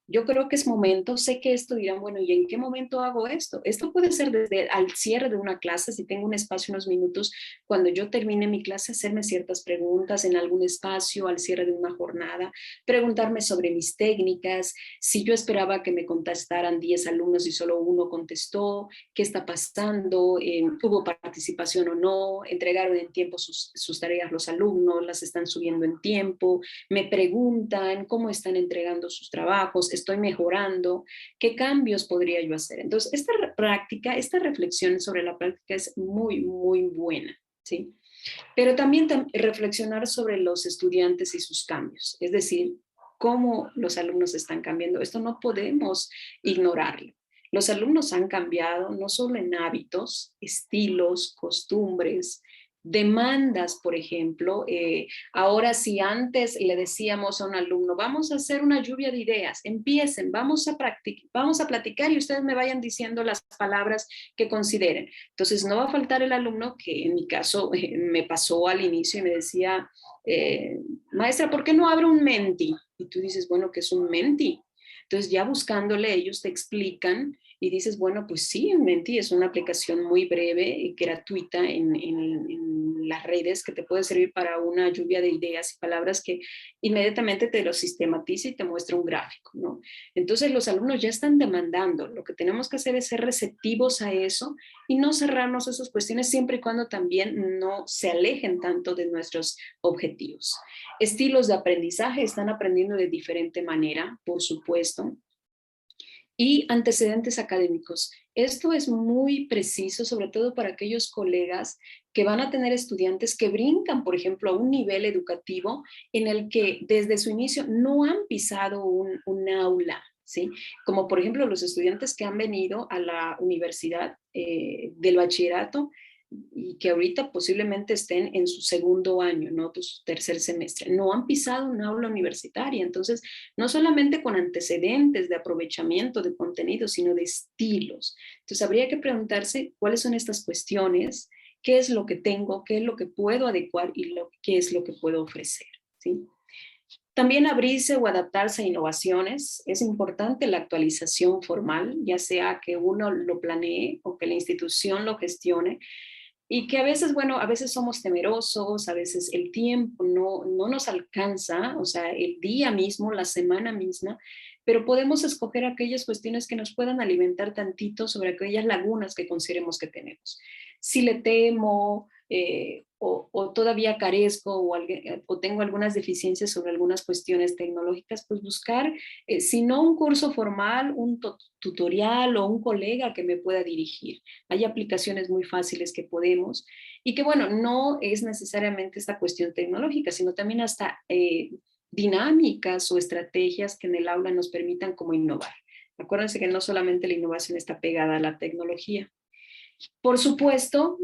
Yo creo que es momento, sé que esto dirán, bueno, ¿y en qué momento hago esto? Esto puede ser desde al cierre de una clase, si tengo un espacio, unos minutos, cuando yo termine mi clase, hacerme ciertas preguntas en algún espacio, al cierre de una jornada, preguntarme sobre mis técnicas, si yo esperaba que me contestaran 10 alumnos y solo uno contestó, qué está pasando, hubo participación o no, entregaron en tiempo sus tareas los alumnos, las están subiendo en tiempo, me preguntan cómo están entregando sus trabajos, estoy mejorando, qué cambios podría yo hacer. Entonces, esta reflexión sobre la práctica es muy, muy buena, ¿sí? Pero también reflexionar sobre los estudiantes y sus cambios, es decir, cómo los alumnos están cambiando. Esto no podemos ignorarlo. Los alumnos han cambiado no solo en hábitos, estilos, costumbres, demandas, por ejemplo. Ahora, si antes le decíamos a un alumno, vamos a hacer una lluvia de ideas, empiecen, vamos a platicar y ustedes me vayan diciendo las palabras que consideren. Entonces, no va a faltar el alumno que en mi caso me pasó al inicio y me decía, maestra, ¿por qué no abre un Menti? Y tú dices, bueno, ¿qué es un Menti? Entonces ya buscándole, ellos te explican y dices, bueno, pues sí, Menti es una aplicación muy breve y gratuita en las redes que te puede servir para una lluvia de ideas y palabras que inmediatamente te lo sistematiza y te muestra un gráfico, ¿no? Entonces los alumnos ya están demandando. Lo que tenemos que hacer es ser receptivos a eso y no cerrarnos esas cuestiones siempre y cuando también no se alejen tanto de nuestros objetivos. Estilos de aprendizaje, están aprendiendo de diferente manera, por supuesto. Y antecedentes académicos. Esto es muy preciso, sobre todo para aquellos colegas que van a tener estudiantes que brincan, por ejemplo, a un nivel educativo en el que desde su inicio no han pisado un aula, ¿sí? Como por ejemplo los estudiantes que han venido a la universidad del bachillerato y que ahorita posiblemente estén en su segundo año, ¿no? Su tercer semestre. No han pisado un aula universitaria. Entonces, no solamente con antecedentes de aprovechamiento de contenido, sino de estilos. Entonces, habría que preguntarse cuáles son estas cuestiones, qué es lo que tengo, qué es lo que puedo adecuar y qué es lo que puedo ofrecer, ¿sí? También abrirse o adaptarse a innovaciones. Es importante la actualización formal, ya sea que uno lo planee o que la institución lo gestione, y que a veces, bueno, a veces somos temerosos, a veces el tiempo no nos alcanza, o sea, el día mismo, la semana misma, pero podemos escoger aquellas cuestiones que nos puedan alimentar tantito sobre aquellas lagunas que consideremos que tenemos. Si le temo o todavía carezco o tengo algunas deficiencias sobre algunas cuestiones tecnológicas, pues buscar, si no un curso formal, un tutorial o un colega que me pueda dirigir. Hay aplicaciones muy fáciles que podemos y que, bueno, no es necesariamente esta cuestión tecnológica, sino también hasta dinámicas o estrategias que en el aula nos permitan como innovar. Acuérdense que no solamente la innovación está pegada a la tecnología. Por supuesto,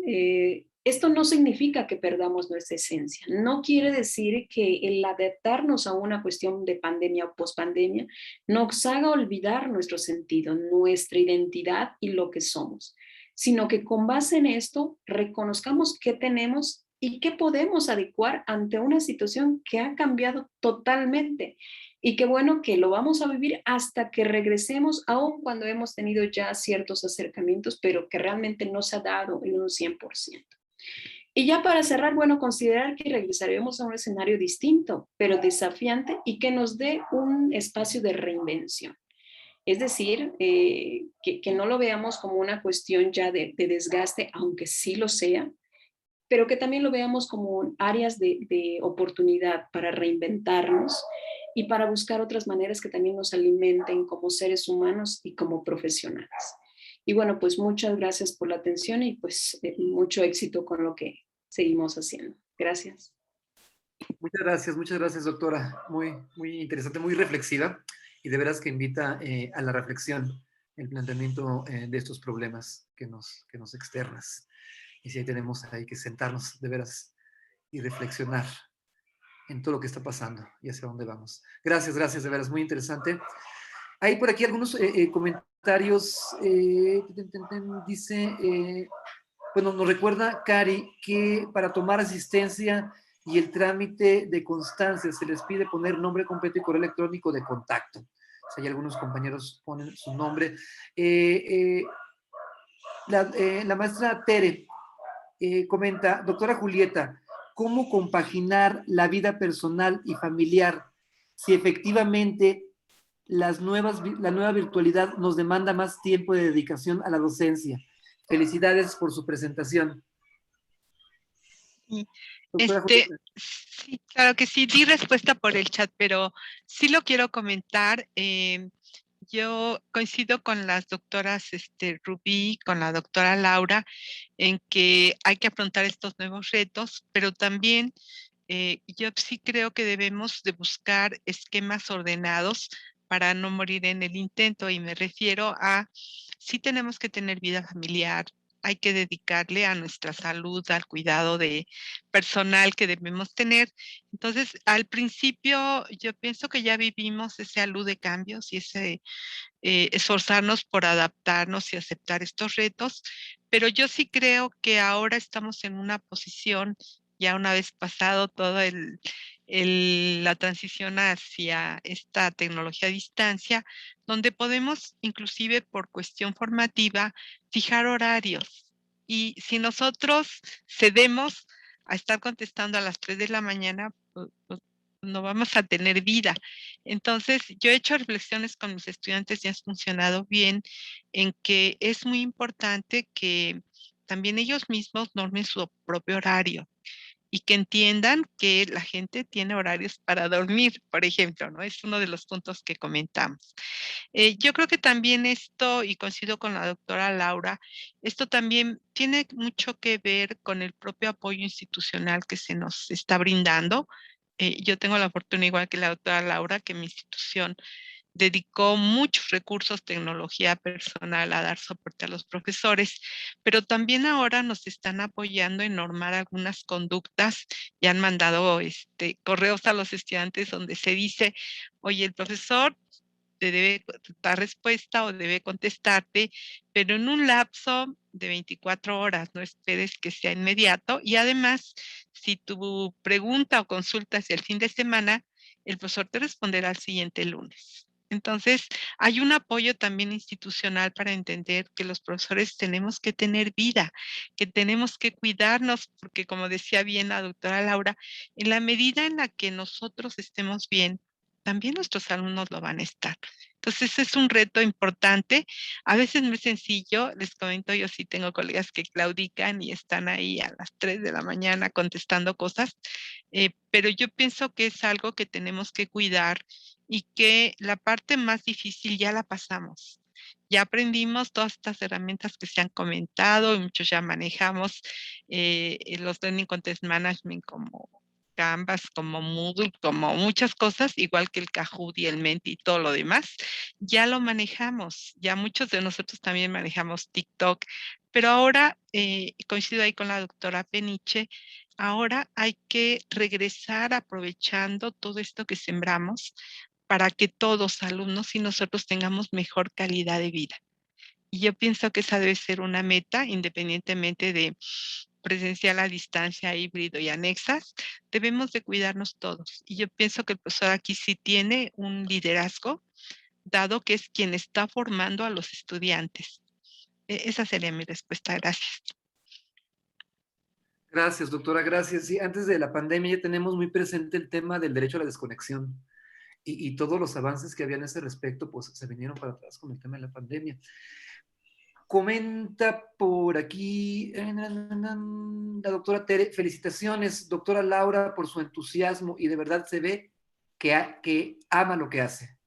esto no significa que perdamos nuestra esencia. No quiere decir que el adaptarnos a una cuestión de pandemia o pospandemia nos haga olvidar nuestro sentido, nuestra identidad y lo que somos, sino que con base en esto reconozcamos qué tenemos y qué podemos adecuar ante una situación que ha cambiado totalmente. Y qué bueno que lo vamos a vivir hasta que regresemos, aun cuando hemos tenido ya ciertos acercamientos, pero que realmente no se ha dado en un 100%. Y ya para cerrar, bueno, considerar que regresaremos a un escenario distinto, pero desafiante y que nos dé un espacio de reinvención. Es decir, que no lo veamos como una cuestión ya de desgaste, aunque sí lo sea, pero que también lo veamos como áreas de oportunidad para reinventarnos y para buscar otras maneras que también nos alimenten como seres humanos y como profesionales. Y bueno, pues muchas gracias por la atención y pues mucho éxito con lo que seguimos haciendo. Gracias. Muchas gracias, doctora. Muy interesante, muy reflexiva y de veras que invita a la reflexión el planteamiento de estos problemas que nos externas. Y si ahí tenemos ahí que sentarnos de veras y reflexionar en todo lo que está pasando y hacia dónde vamos. Gracias, de veras, muy interesante. Hay por aquí algunos comentarios. Dice, bueno, nos recuerda Cari que para tomar asistencia y el trámite de constancia se les pide poner nombre completo y correo electrónico de contacto. O sea, hay algunos compañeros ponen su nombre. La maestra Tere comenta, doctora Julieta, ¿cómo compaginar la vida personal y familiar si efectivamente la nueva virtualidad nos demanda más tiempo de dedicación a la docencia? Felicidades por su presentación. Sí, Doctora Julieta. sí, claro que sí, di respuesta por el chat, pero sí lo quiero comentar. Yo coincido con las doctoras Rubí, con la doctora Laura, en que hay que afrontar estos nuevos retos, pero también yo sí creo que debemos de buscar esquemas ordenados para no morir en el intento, y me refiero a, sí tenemos que tener vida familiar, hay que dedicarle a nuestra salud, al cuidado de personal que debemos tener. Entonces, al principio, yo pienso que ya vivimos ese alud de cambios y ese esforzarnos por adaptarnos y aceptar estos retos, pero yo sí creo que ahora estamos en una posición, ya una vez pasado todo la transición hacia esta tecnología a distancia, donde podemos, inclusive por cuestión formativa, fijar horarios. Y si nosotros cedemos a estar contestando a las 3 de la mañana, pues no vamos a tener vida. Entonces, yo he hecho reflexiones con mis estudiantes y ha funcionado bien en que es muy importante que también ellos mismos normen su propio horario y que entiendan que la gente tiene horarios para dormir, por ejemplo, ¿no? Es uno de los puntos que comentamos. Yo creo que también esto, y coincido con la doctora Laura, esto también tiene mucho que ver con el propio apoyo institucional que se nos está brindando. Yo tengo la fortuna, igual que la doctora Laura, que mi institución dedicó muchos recursos, tecnología personal a dar soporte a los profesores, pero también ahora nos están apoyando en normar algunas conductas y han mandado correos a los estudiantes donde se dice, oye, el profesor te debe dar respuesta o debe contestarte, pero en un lapso de 24 horas, no esperes que sea inmediato. Y además, si tu pregunta o consulta es el fin de semana, el profesor te responderá el siguiente lunes. Entonces, hay un apoyo también institucional para entender que los profesores tenemos que tener vida, que tenemos que cuidarnos, porque como decía bien la doctora Laura, en la medida en la que nosotros estemos bien, también nuestros alumnos lo van a estar. Entonces, es un reto importante. A veces no es sencillo, les comento, yo sí tengo colegas que claudican y están ahí a las 3 de la mañana contestando cosas, pero yo pienso que es algo que tenemos que cuidar y que la parte más difícil ya la pasamos. Ya aprendimos todas estas herramientas que se han comentado y muchos ya manejamos los Learning Content Management como Canvas, como Moodle, como muchas cosas, igual que el Kahoot y el Menti y todo lo demás, ya lo manejamos. Ya muchos de nosotros también manejamos TikTok, pero ahora, coincido ahí con la doctora Peniche, ahora hay que regresar aprovechando todo esto que sembramos para que todos, alumnos y nosotros, tengamos mejor calidad de vida. Y yo pienso que esa debe ser una meta, independientemente de presencial a distancia, híbrido y anexas, debemos de cuidarnos todos. Y yo pienso que el profesor aquí sí tiene un liderazgo, dado que es quien está formando a los estudiantes. Esa sería mi respuesta. Gracias. Gracias, doctora, gracias. Sí, antes de la pandemia ya tenemos muy presente el tema del derecho a la desconexión y todos los avances que había en ese respecto, pues se vinieron para atrás con el tema de la pandemia. Comenta por aquí la doctora Tere, felicitaciones, doctora Laura, por su entusiasmo y de verdad se ve que ama lo que hace.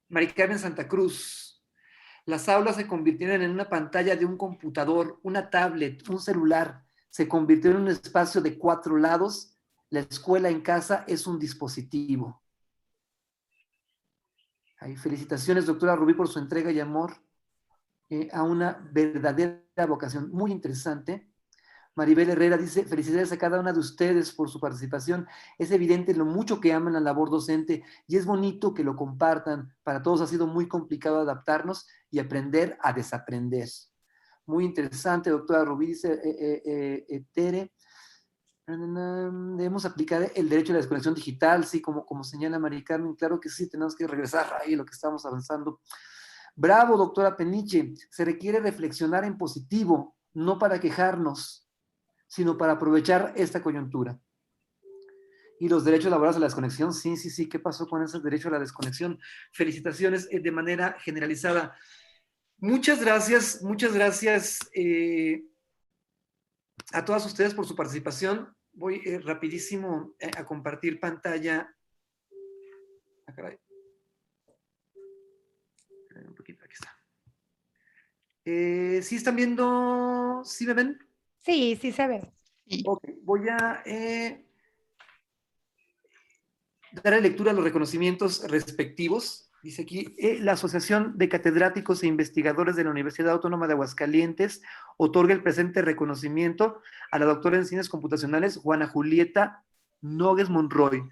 Mari Carmen Santa Cruz, las aulas se convirtieron en una pantalla de un computador, una tablet, un celular, se convirtió en un espacio de 4 lados, la escuela en casa es un dispositivo. Felicitaciones, doctora Rubí, por su entrega y amor a una verdadera vocación. Muy interesante. Maribel Herrera dice, felicidades a cada una de ustedes por su participación. Es evidente lo mucho que aman la labor docente y es bonito que lo compartan. Para todos ha sido muy complicado adaptarnos y aprender a desaprender. Muy interesante, doctora Rubí, dice Tere. Debemos aplicar el derecho a la desconexión digital, sí, como señala Mari Carmen, claro que sí, tenemos que regresar ahí a lo que estamos avanzando. Bravo, doctora Peniche, se requiere reflexionar en positivo, no para quejarnos, sino para aprovechar esta coyuntura. Y los derechos laborales a la desconexión, sí, sí, sí, ¿qué pasó con ese derecho a la desconexión? Felicitaciones de manera generalizada. Muchas gracias a todas ustedes por su participación. Voy rapidísimo a compartir pantalla. Ah, caray. Un poquito, aquí está. ¿Sí están viendo? ¿Sí me ven? Sí, sí se ve. Ok, voy a darle lectura a los reconocimientos respectivos. Dice aquí, la Asociación de Catedráticos e Investigadores de la Universidad Autónoma de Aguascalientes otorga el presente reconocimiento a la doctora en Ciencias Computacionales Juana Julieta Nogues Monroy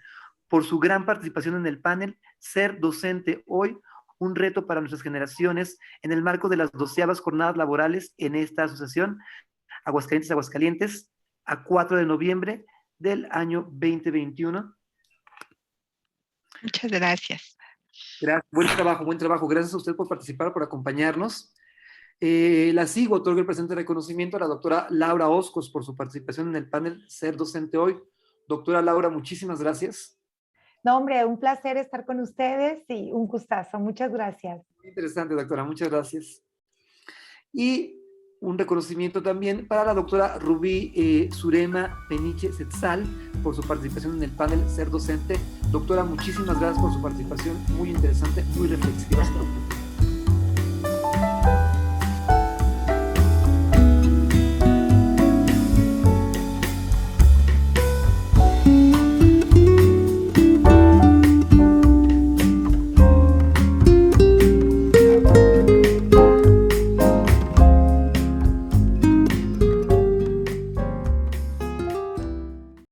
por su gran participación en el panel Ser Docente Hoy, un reto para nuestras generaciones en el marco de las 12ª jornadas laborales en esta asociación Aguascalientes a 4 de noviembre del año 2021. Muchas gracias. Gracias. Buen trabajo, buen trabajo. Gracias a usted por participar, por acompañarnos. La sigo, otorgo el presente reconocimiento a la doctora Laura Oscos por su participación en el panel Ser Docente Hoy. Doctora Laura, muchísimas gracias. No, hombre, un placer estar con ustedes y un gustazo. Muchas gracias. Muy interesante, doctora, muchas gracias. Y un reconocimiento también para la doctora Rubí Surema Peniche Setzal por su participación en el panel Ser Docente. Doctora, muchísimas gracias por su participación, muy interesante, muy reflexiva.